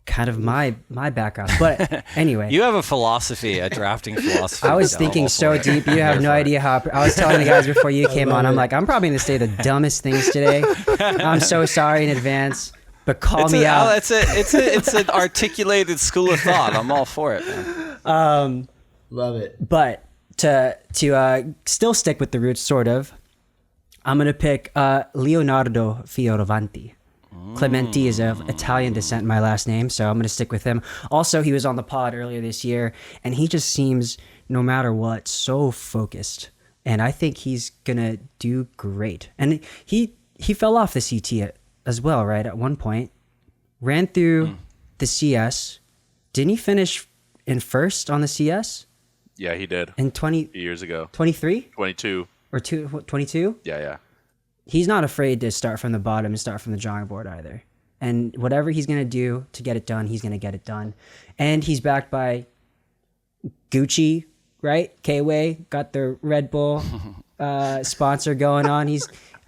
kind of my background. But anyway, You have a philosophy, a drafting philosophy. I was thinking so deep. You have no idea how. I was telling the guys before you came on. I'm like, I'm probably gonna say the dumbest things today. I'm so sorry in advance. But call me out. It's an articulated school of thought. I'm all for it, man. Love it. But to still stick with the roots, sort of, I'm gonna pick Leonardo Fioravanti. Clementi is of Italian descent, my last name, so I'm going to stick with him. Also, he was on the pod earlier this year, and he just seems, no matter what, so focused. And I think he's going to do great. And he fell off the CT as well, right, at one point. Ran through the CS. Didn't he finish in first on the CS? Yeah, he did. In years ago. 23? 22. Or 22? Yeah. He's not afraid to start from the bottom and start from the drawing board either. And whatever he's going to do to get it done, he's going to get it done. And he's backed by Gucci, right? K-Way got the Red Bull sponsor going on.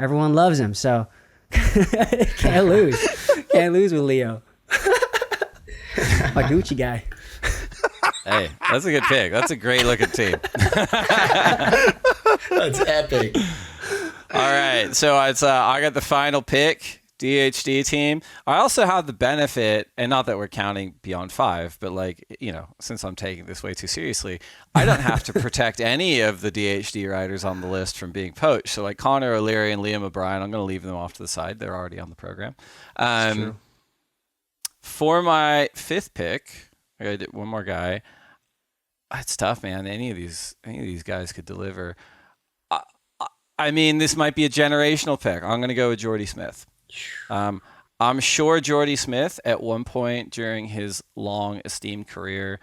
Everyone loves him, so can't lose. Can't lose with Leo. My Gucci guy. Hey, that's a good pick. That's a great looking team. That's epic. All right, so I got the final pick, DHD team. I also have the benefit, and not that we're counting beyond 5, but since I'm taking this way too seriously, I don't have to protect any of the DHD riders on the list from being poached. So like Connor O'Leary and Liam O'Brien, I'm going to leave them off to the side. They're already on the program. For my fifth pick, I got to do one more guy. It's tough, man. Any of these guys could deliver. I mean, this might be a generational pick. I'm going to go with Jordy Smith. I'm sure Jordy Smith, at one point during his long, esteemed career,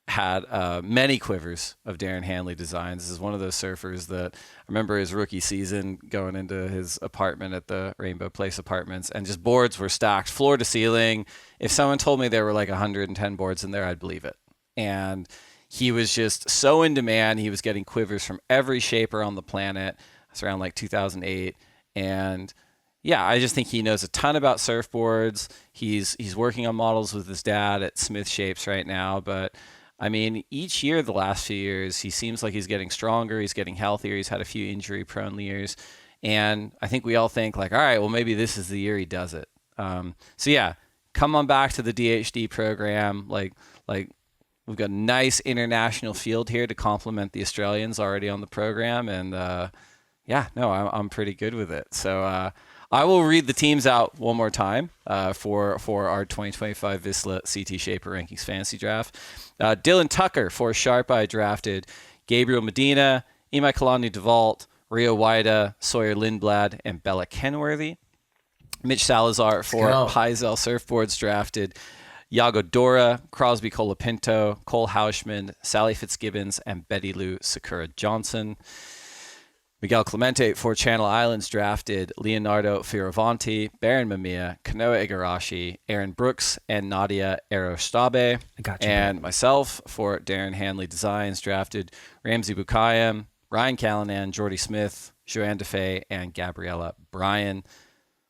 had many quivers of Darren Hanley designs. This is one of those surfers that I remember his rookie season going into his apartment at the Rainbow Place Apartments, and just boards were stacked floor to ceiling. If someone told me there were like 110 boards in there, I'd believe it. And he was just so in demand. He was getting quivers from every shaper on the planet. It's around like 2008. And yeah, I just think he knows a ton about surfboards. He's working on models with his dad at Smith Shapes right now. But I mean, each year, the last few years, he seems like he's getting stronger. He's getting healthier. He's had a few injury-prone years. And I think we all think like, all right, well, maybe this is the year he does it. So yeah, come on back to the DHD program. Like we've got a nice international field here to complement the Australians already on the program. And I'm pretty good with it. So I will read the teams out one more time for our 2025 Vissla CT Shaper Rankings Fantasy Draft. Dylan Tucker for Sharp Eye drafted Gabriel Medina, Imai Kalani DeVault, Rio Waida, Sawyer Lindblad, and Bella Kenworthy. Mitch Salazar for Paizel Surfboards drafted Yago Dora, Crosby Colapinto, Cole Hausman, Sally Fitzgibbons, and Betty Lou Sakura Johnson. Miguel Clemente for Channel Islands drafted Leonardo Fioravanti, Baron Mamiya, Kanoa Igarashi, Aaron Brooks, and Nadia Arostabe. And myself for Darren Hanley Designs drafted Ramsey Bukayem, Ryan Callanan, Jordy Smith, Joanne DeFay, and Gabriella Bryan.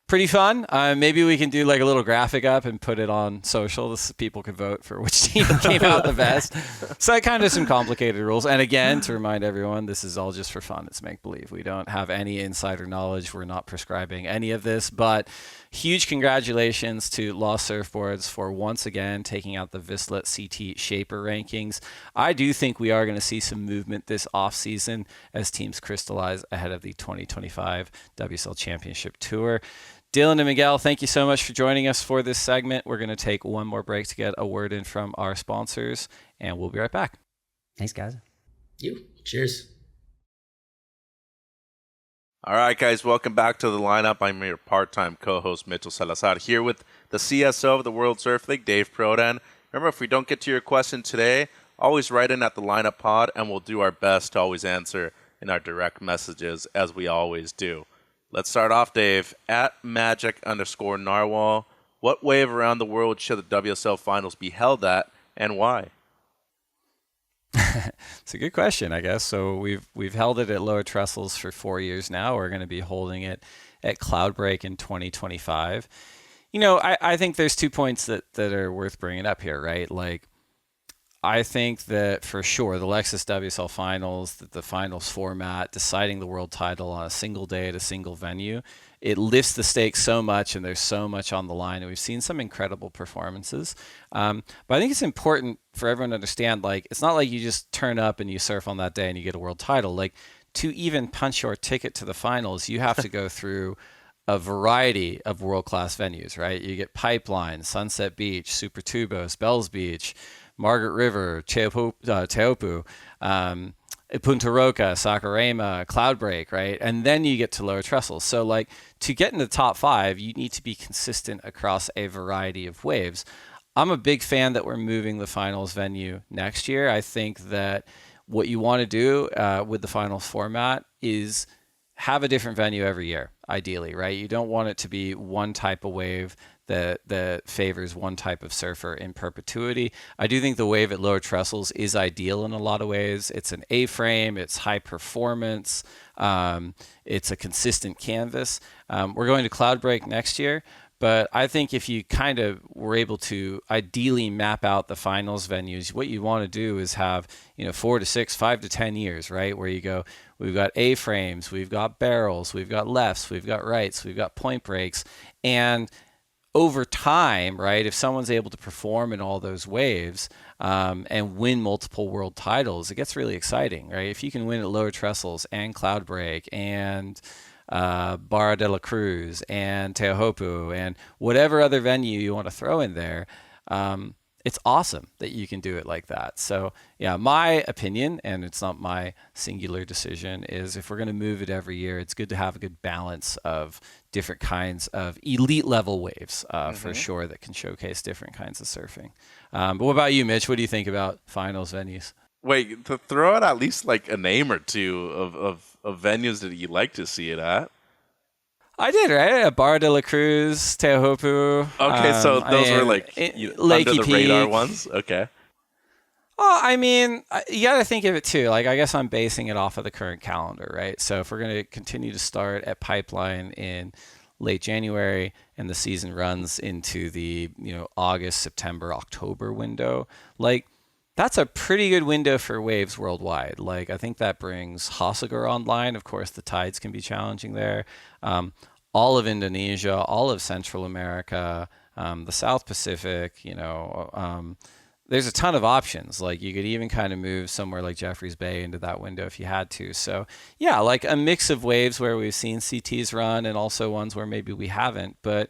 Pretty fun. Maybe we can do like a little graphic up and put it on social so people can vote for which team came out the best. So kind of some complicated rules. And again, to remind everyone, this is all just for fun. It's make-believe. We don't have any insider knowledge. We're not prescribing any of this. But huge congratulations to Lost Surfboards for once again taking out the Vissla CT Shaper rankings. I do think we are going to see some movement this offseason as teams crystallize ahead of the 2025 WSL Championship Tour. Dylan and Miguel, thank you so much for joining us for this segment. We're going to take one more break to get a word in from our sponsors, and we'll be right back. Thanks, guys. Cheers. All right, guys, welcome back to the lineup. I'm your part-time co-host, Mitchell Salazar, here with the CSO of the World Surf League, Dave Prodan. Remember, if we don't get to your question today, always write in at the lineup pod, and we'll do our best to always answer in our direct messages, as we always do. Let's start off, Dave, at Magic_Narwhal. What wave around the world should the WSL Finals be held at, and why? It's a good question, I guess. So we've held it at Lower Trestles for 4 years now. We're going to be holding it at Cloudbreak in 2025. You know, I think there's 2 points that are worth bringing up here, right? Like, I think that for sure the Lexus WSL Finals, the finals format, deciding the world title on a single day at a single venue, it lifts the stakes so much, and there's so much on the line, and we've seen some incredible performances. But I think it's important for everyone to understand, like, it's not like you just turn up and you surf on that day and you get a world title. Like, to even punch your ticket to the finals, you have to go through a variety of world-class venues, right? You get Pipeline, Sunset Beach, Super Tubos, Bells Beach, Margaret River, Teopu, Punta Roca, Saquarema, Cloudbreak, right? And then you get to Lower Trestles. So, like, to get in the top 5, you need to be consistent across a variety of waves. I'm a big fan that we're moving the finals venue next year. I think that what you want to do with the finals format is have a different venue every year, ideally, right? You don't want it to be one type of wave that favors one type of surfer in perpetuity. I do think the wave at Lower Trestles is ideal in a lot of ways. It's an A-frame, it's high performance, it's a consistent canvas. We're going to Cloudbreak next year, but I think if you kind of were able to ideally map out the finals venues, what you want to do is have, 4 to 6, 5 to 10 years, right? Where you go, we've got A-frames, we've got barrels, we've got lefts, we've got rights, we've got point breaks, and over time, right, if someone's able to perform in all those waves and win multiple world titles, it gets really exciting, right? If you can win at Lower Trestles and Cloudbreak and Barra de la Cruz and Teohopu and whatever other venue you want to throw in there, it's awesome that you can do it like that. So, yeah, my opinion, and it's not my singular decision, is if we're going to move it every year, it's good to have a good balance of different kinds of elite level waves for sure that can showcase different kinds of surfing. But what about you, Mitch? What do you think about finals venues? Wait, to throw out at least like a name or two of venues that you'd like to see it at. I did, right? Barra de la Cruz, Teohopu. Okay, so those were like under the radar ones? Okay. Oh, I mean, you got to think of it too. Like, I guess I'm basing it off of the current calendar, right? So if we're going to continue to start at Pipeline in late January and the season runs into the, August, September, October window, like, that's a pretty good window for waves worldwide. Like, I think that brings Hossegor online. Of course, the tides can be challenging there. All of Indonesia, all of Central America, the South Pacific, there's a ton of options. Like, you could even kind of move somewhere like Jeffreys Bay into that window if you had to. So, yeah, like a mix of waves where we've seen CTs run and also ones where maybe we haven't. But,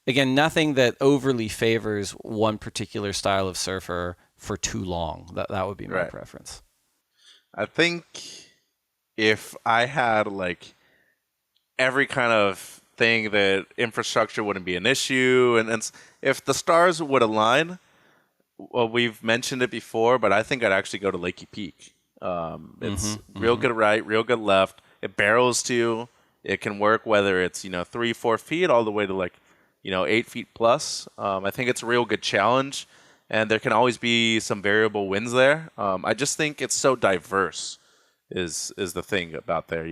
again, nothing that overly favors one particular style of surfer for too long. That would be my preference. I think if I had like every kind of thing that infrastructure wouldn't be an issue, and if the stars would align, well, we've mentioned it before, but I think I'd actually go to Lakey Peak. It's real good right, real good left, It barrels too. It can work whether it's 3-4 feet all the way to 8 feet plus. I think it's a real good challenge, and there can always be some variable wins there. I just think it's so diverse is the thing about there.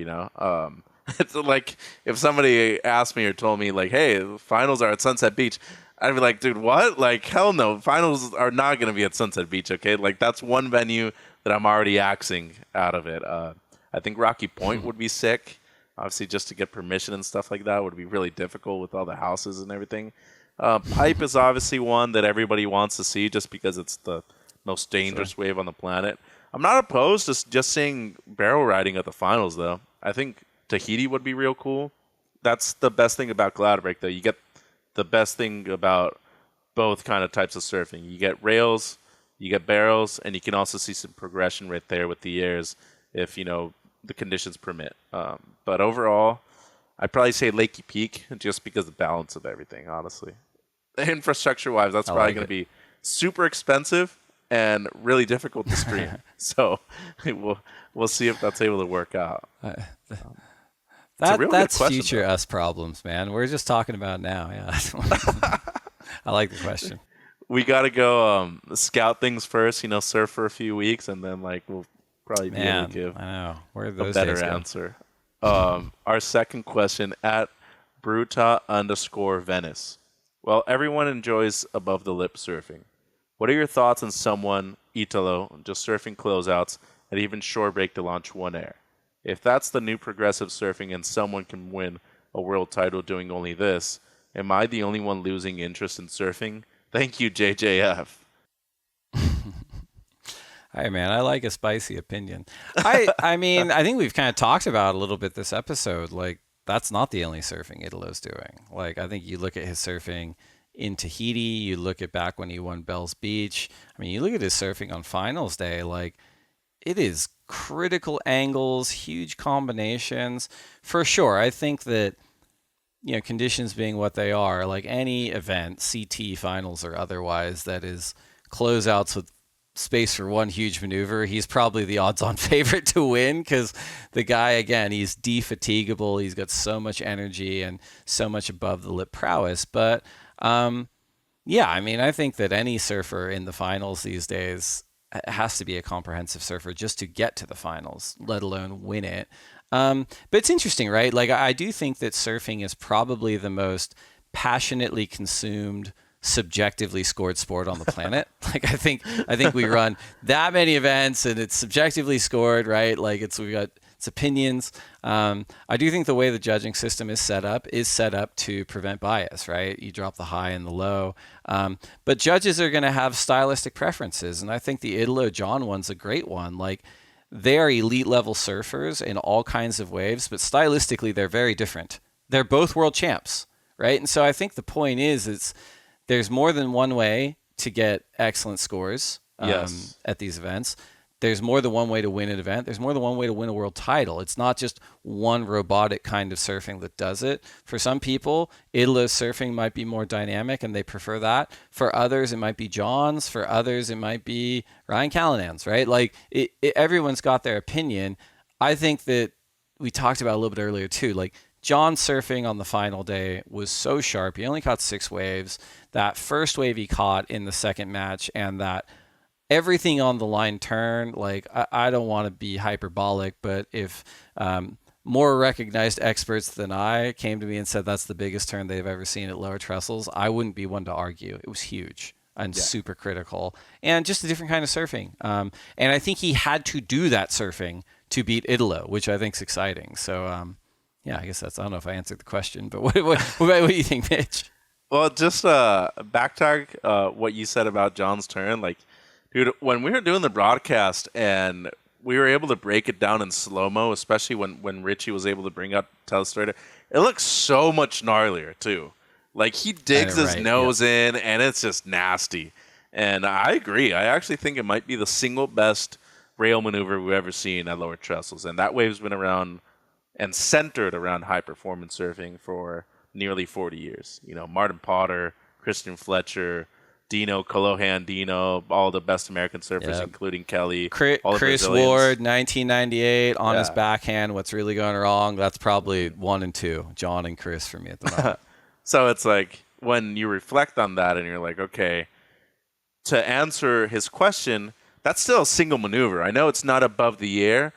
It's like if somebody asked me or told me hey, the finals are at Sunset Beach, I'd be like, dude, what? Hell no, finals are not going to be at Sunset Beach. Okay, that's one venue that I'm already axing out of it. I think Rocky Point would be sick. Obviously, just to get permission and stuff like that would be really difficult with all the houses and everything. Pipe is obviously one that everybody wants to see just because it's the most dangerous wave on the planet. I'm not opposed to just seeing barrel riding at the finals, though. I think Tahiti would be real cool. That's the best thing about Cloudbreak, though. You get the best thing about both kind of types of surfing. You get rails, you get barrels, and you can also see some progression right there with the airs if, the conditions permit. But overall, I'd probably say Lakey Peak just because of the balance of everything, honestly. Infrastructure-wise, that's probably going to be super expensive and really difficult to stream. So we'll see if that's able to work out. That's future us problems, man. We're just talking about now. Yeah, I like the question. We got to go scout things first, surf for a few weeks, and then we'll probably be able to give Where those a better answer. Our second question at Bruta_Venice. Well, everyone enjoys above the lip surfing. What are your thoughts on someone, Italo, just surfing closeouts and even shore break to launch one air? If that's the new progressive surfing and someone can win a world title doing only this, am I the only one losing interest in surfing? Thank you, JJF. Hey, man, I like a spicy opinion. I mean, I think we've kind of talked about a little bit this episode. That's not the only surfing Italo's doing. I think you look at his surfing in Tahiti, you look at back when he won Bell's Beach. I mean, you look at his surfing on finals day, it is critical angles, huge combinations. For sure, I think that, conditions being what they are, any event, CT finals or otherwise, that is closeouts with space for one huge maneuver, he's probably the odds-on favorite to win because the guy, again, he's defatigable. He's got so much energy and so much above the lip prowess. But yeah, I mean, I think that any surfer in the finals these days has to be a comprehensive surfer just to get to the finals, let alone win it. But it's interesting, right? I do think that surfing is probably the most passionately consumed, subjectively scored sport on the planet. I think we run that many events and it's subjectively scored, right? We got its opinions. I do think the way the judging system is set up to prevent bias, right? You drop the high and the low. But judges are going to have stylistic preferences. And I think the Italo John one's a great one. They are elite level surfers in all kinds of waves, but stylistically they're very different. They're both world champs, right? And so I think the point is there's more than one way to get excellent scores at these events. There's more than one way to win an event. There's more than one way to win a world title. It's not just one robotic kind of surfing that does it. For some people, Italo surfing might be more dynamic and they prefer that. For others, it might be John's. For others, it might be Ryan Callanan's, right? Everyone's got their opinion. I think that we talked about a little bit earlier too, John surfing on the final day was so sharp. He only caught 6 waves. That first wave he caught in the second match and that everything on the line turn, I don't want to be hyperbolic, but if more recognized experts than I came to me and said that's the biggest turn they've ever seen at lower trestles, I wouldn't be one to argue. It was huge and super critical and just a different kind of surfing. And I think he had to do that surfing to beat Italo, which I think is exciting. So, yeah, I guess I don't know if I answered the question, but what do you think, Mitch? Well, just backtrack what you said about John's turn. Dude, when we were doing the broadcast and we were able to break it down in slow-mo, especially when Richie was able to bring up Telestrator, it looks so much gnarlier, too. He digs his nose in, and it's just nasty. And I agree. I actually think it might be the single best rail maneuver we've ever seen at lower trestles. And that wave's been around and centered around high-performance surfing for nearly 40 years. Martin Potter, Christian Fletcher, Dino, Colohan, Dino, all the best American surfers, including Kelly. All the Chris Brazilians. Ward, 1998, on his backhand. What's really going wrong? That's probably 1 and 2, John and Chris for me at the moment. So it's like when you reflect on that and you're like, okay, to answer his question, that's still a single maneuver. I know it's not above the air,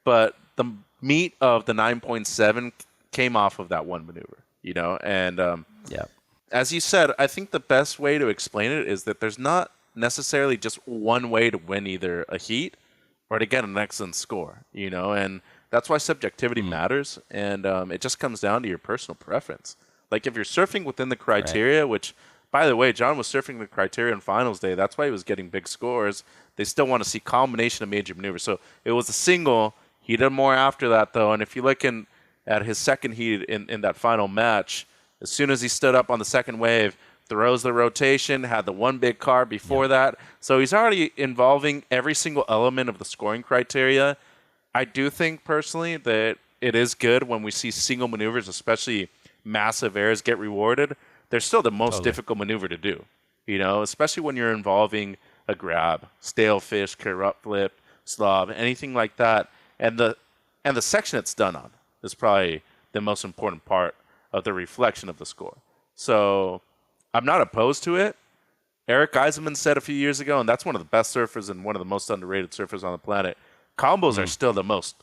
but the meat of the 9.7 came off of that one maneuver, you know? And as you said, I think the best way to explain it is that there's not necessarily just one way to win either a heat or to get an excellent score, you know? And that's why subjectivity matters. And it just comes down to your personal preference. Like if you're surfing within the criteria, which, by the way, John was surfing the criteria on finals day. That's why he was getting big scores. They still want to see combination of major maneuvers. So it was a single. He did more after that, though. And if you look at his second heat in that final match, as soon as he stood up on the second wave, throws the rotation, had the one big car before that. So he's already involving every single element of the scoring criteria. I do think, personally, that it is good when we see single maneuvers, especially massive airs, get rewarded. They're still the most difficult maneuver to do, you know, especially when you're involving a grab, stale fish, corrupt flip, slob, anything like that. And the section it's done on is probably the most important part of the reflection of the score. So I'm not opposed to it. Eric Eisenman said a few years ago, and that's one of the best surfers and one of the most underrated surfers on the planet, combos are still the most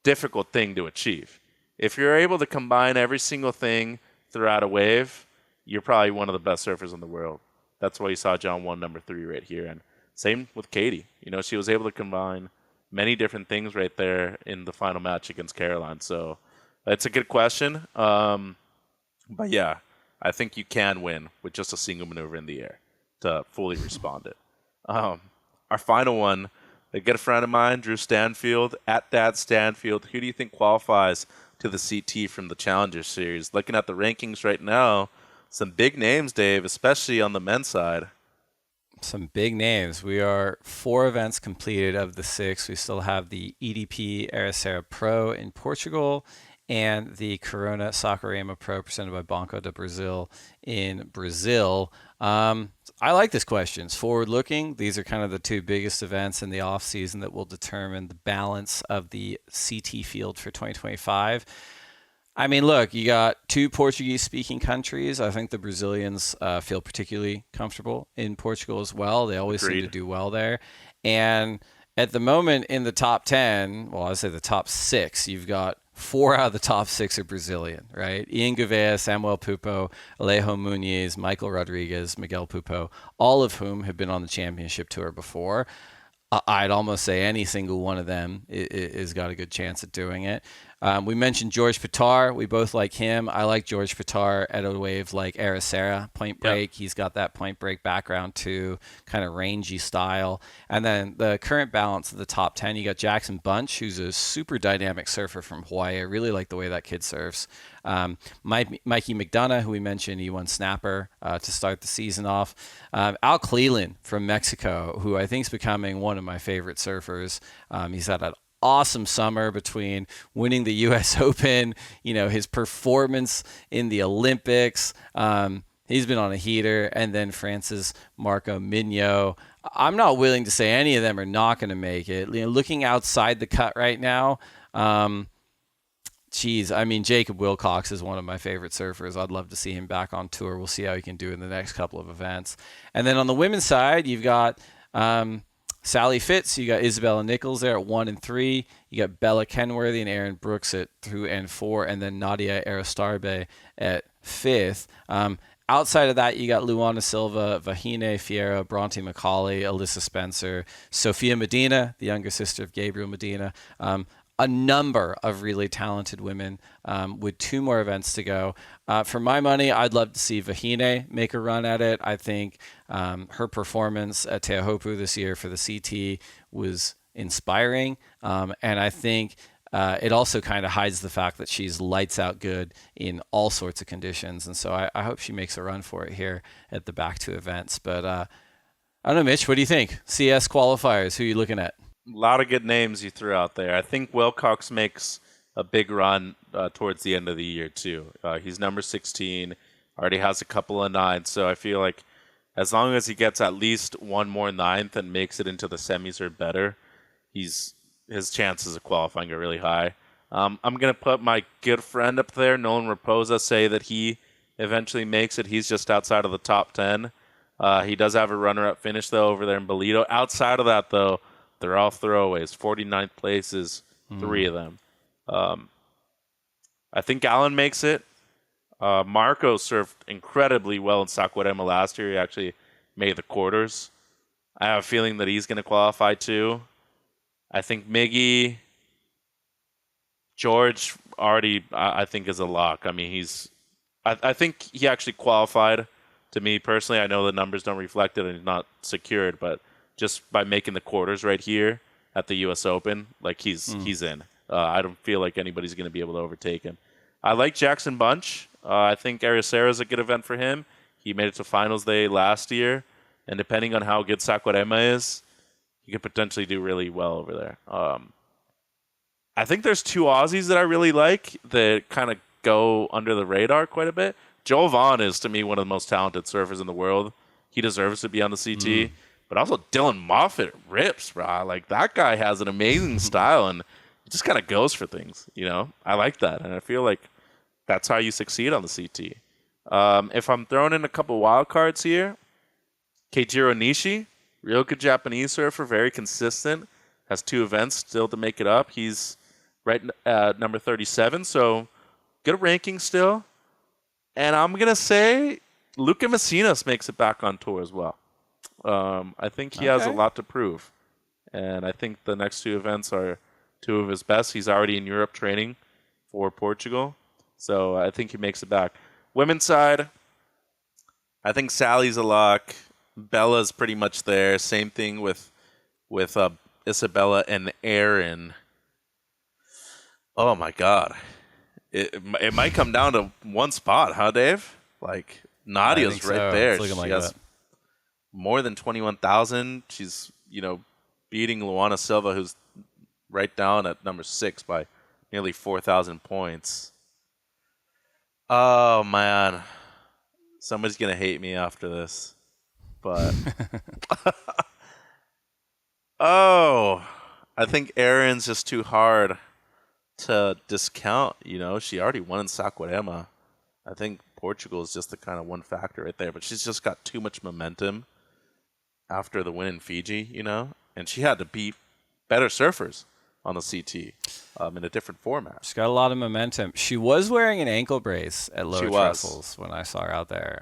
difficult thing to achieve. If you're able to combine every single thing throughout a wave, you're probably one of the best surfers in the world. That's why you saw John won number 3 right here. And same with Caity. You know, she was able to combine many different things right there in the final match against Caroline. So it's a good question. But yeah, I think you can win with just a single maneuver in the air to fully respond it. Our final one, a good friend of mine, Drew Stanfield, at Dad Stanfield. Who do you think qualifies to the CT from the Challenger Series? Looking at the rankings right now, some big names, Dave, especially on the men's side. Some big names. We are 4 events completed of the 6. We still have the EDP Ericeira Pro in Portugal and the Corona Saquarema Pro presented by Banco do Brasil in Brazil. I like this question. It's forward-looking. These are kind of the 2 biggest events in the off-season that will determine the balance of the CT field for 2025. I mean, look, you got 2 Portuguese-speaking countries. I think the Brazilians feel particularly comfortable in Portugal as well. They always seem to do well there. And at the moment in the top 10, well, I'd say the top 6, you've got 4 out of the top 6 are Brazilian, right? Ian Gouveia, Samuel Pupo, Alejo Muniz, Michael Rodriguez, Miguel Pupo, all of whom have been on the championship tour before. I'd almost say any single one of them is got a good chance at doing it. We mentioned George Pitar. We both like him. I like George Pitar at a wave like Ericeira, point break. He's got that point break background too, kind of rangy style. And then the current balance of the top 10, you got Jackson Bunch, who's a super dynamic surfer from Hawaii. I really like the way that kid surfs. Mikey McDonough, who we mentioned, he won Snapper to start the season off. Al Cleland from Mexico, who I think is becoming one of my favorite surfers. He's had an awesome summer between winning the U.S. Open, you know, his performance in the Olympics. He's been on a heater. And then France's Marco Mignot. I'm not willing to say any of them are not going to make it. You know, looking outside the cut right now, I mean, Jacob Wilcox is one of my favorite surfers. I'd love to see him back on tour. We'll see how he can do in the next couple of events. And then on the women's side, you've got Sally Fitz, you got Isabella Nichols there at 1 and 3. You got Bella Kenworthy and Aaron Brooks at 2 and 4, and then Nadia Aristarbe at 5th. Outside of that, you got Luana Silva, Vahine Fierro, Bronte McCauley, Alyssa Spencer, Sophia Medina, the younger sister of Gabriel Medina. A number of really talented women with 2 more events to go. For my money, I'd love to see Vahine make a run at it. I think her performance at Teahopu this year for the CT was inspiring. And I think it also kind of hides the fact that she's lights out good in all sorts of conditions. And so I hope she makes a run for it here at the back 2 events. But I don't know, Mitch, what do you think? CS qualifiers, who are you looking at? A lot of good names you threw out there. I think Wilcox makes a big run towards the end of the year, too. He's number 16, already has a couple of 9s, so I feel like as long as he gets at least one more ninth and makes it into the semis or better, his chances of qualifying are really high. I'm going to put my good friend up there, Nolan Raposa, say that he eventually makes it. He's just outside of the top 10. He does have a runner-up finish, though, over there in Bolito. Outside of that, though, they're all throwaways. 49th places, 3 of them. I think Allen makes it. Marco served incredibly well in Saquarema last year. He actually made the quarters. I have a feeling that he's going to qualify, too. I think Miggy... George already, I think, is a lock. I mean, I think he actually qualified. To me personally, I know the numbers don't reflect it and he's not secured, but just by making the quarters right here at the U.S. Open, like he's in. I don't feel like anybody's going to be able to overtake him. I like Jackson Bunch. I think Ericeira is a good event for him. He made it to finals day last year, and depending on how good Saquarema is, he could potentially do really well over there. I think there's 2 Aussies that I really like that kind of go under the radar quite a bit. Joel Vaughn is, to me, one of the most talented surfers in the world. He deserves to be on the CT. But also Dylan Moffitt rips, bro. Like, that guy has an amazing style, and he just kind of goes for things, you know? I like that, and I feel like that's how you succeed on the CT. If I'm throwing in a couple wild cards here, Keijiro Nishi, real good Japanese surfer, very consistent, has 2 events still to make it up. He's right at number 37, so good ranking still. And I'm going to say Luca Messinas makes it back on tour as well. I think he has a lot to prove. And I think the next 2 events are 2 of his best. He's already in Europe training for Portugal. So I think he makes it back. Women's side, I think Sally's a lock. Bella's pretty much there. Same thing with Isabella and Aaron. Oh my God. It might come down to one spot, huh, Dave? Like, Nadia's right there. She has more than 21,000. She's, beating Luana Silva, who's right down at number 6 by nearly 4,000 points. Oh, man. Somebody's going to hate me after this. But, I think Aaron's just too hard to discount. She already won in Saquarema. I think Portugal is just the kind of one factor right there, but she's just got too much momentum after the win in Fiji, and she had to beat better surfers on the CT in a different format. She's got a lot of momentum. She was wearing an ankle brace at lower trestles when I saw her out there.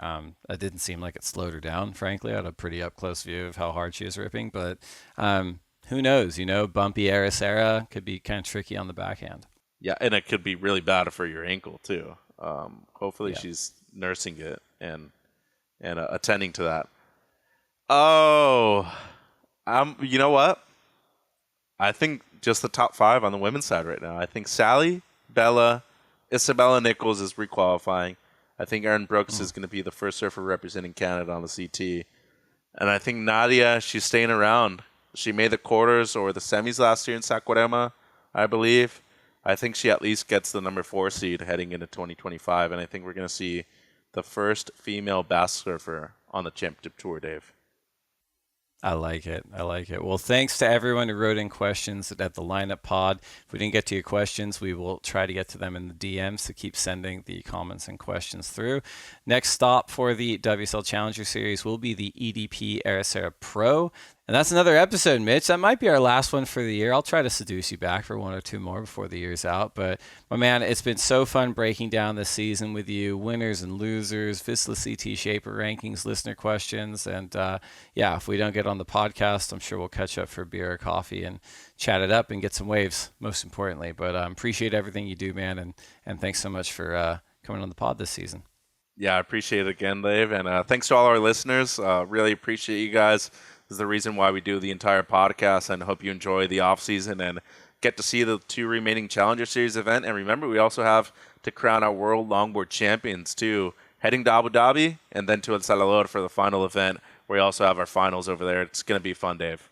It didn't seem like it slowed her down, frankly. I had a pretty up-close view of how hard she was ripping, but who knows? Bumpy Ericeira could be kind of tricky on the backhand. Yeah, and it could be really bad for your ankle, too. Hopefully she's nursing it and attending to that. You know what? I think just the top 5 on the women's side right now. I think Sally, Bella, Isabella Nichols is requalifying. I think Erin Brooks is going to be the first surfer representing Canada on the CT. And I think Nadia, she's staying around. She made the quarters or the semis last year in Saquarema, I believe. I think she at least gets the number 4 seed heading into 2025. And I think we're going to see the first female bass surfer on the championship tour, Dave. I like it. Well, thanks to everyone who wrote in questions at the lineup pod. If we didn't get to your questions, we will try to get to them in the DMs, so keep sending the comments and questions through. Next stop for the WSL Challenger Series will be the EDP Ericeira Pro. And that's another episode, Mitch. That might be our last one for the year. I'll try to seduce you back for 1 or 2 more before the year's out. But, my man, it's been so fun breaking down this season with you. Winners and losers, Vissla CT Shaper rankings, listener questions. And, if we don't get on the podcast, I'm sure we'll catch up for a beer or coffee and chat it up and get some waves, most importantly. But appreciate everything you do, man. And thanks so much for coming on the pod this season. Yeah, I appreciate it again, Dave. And thanks to all our listeners. Really appreciate you guys. This is the reason why we do the entire podcast, and hope you enjoy the off season and get to see the 2 remaining Challenger Series event. And remember, we also have to crown our World Longboard Champions too, heading to Abu Dhabi and then to El Salvador for the final event, where we also have our finals over there. It's going to be fun, Dave.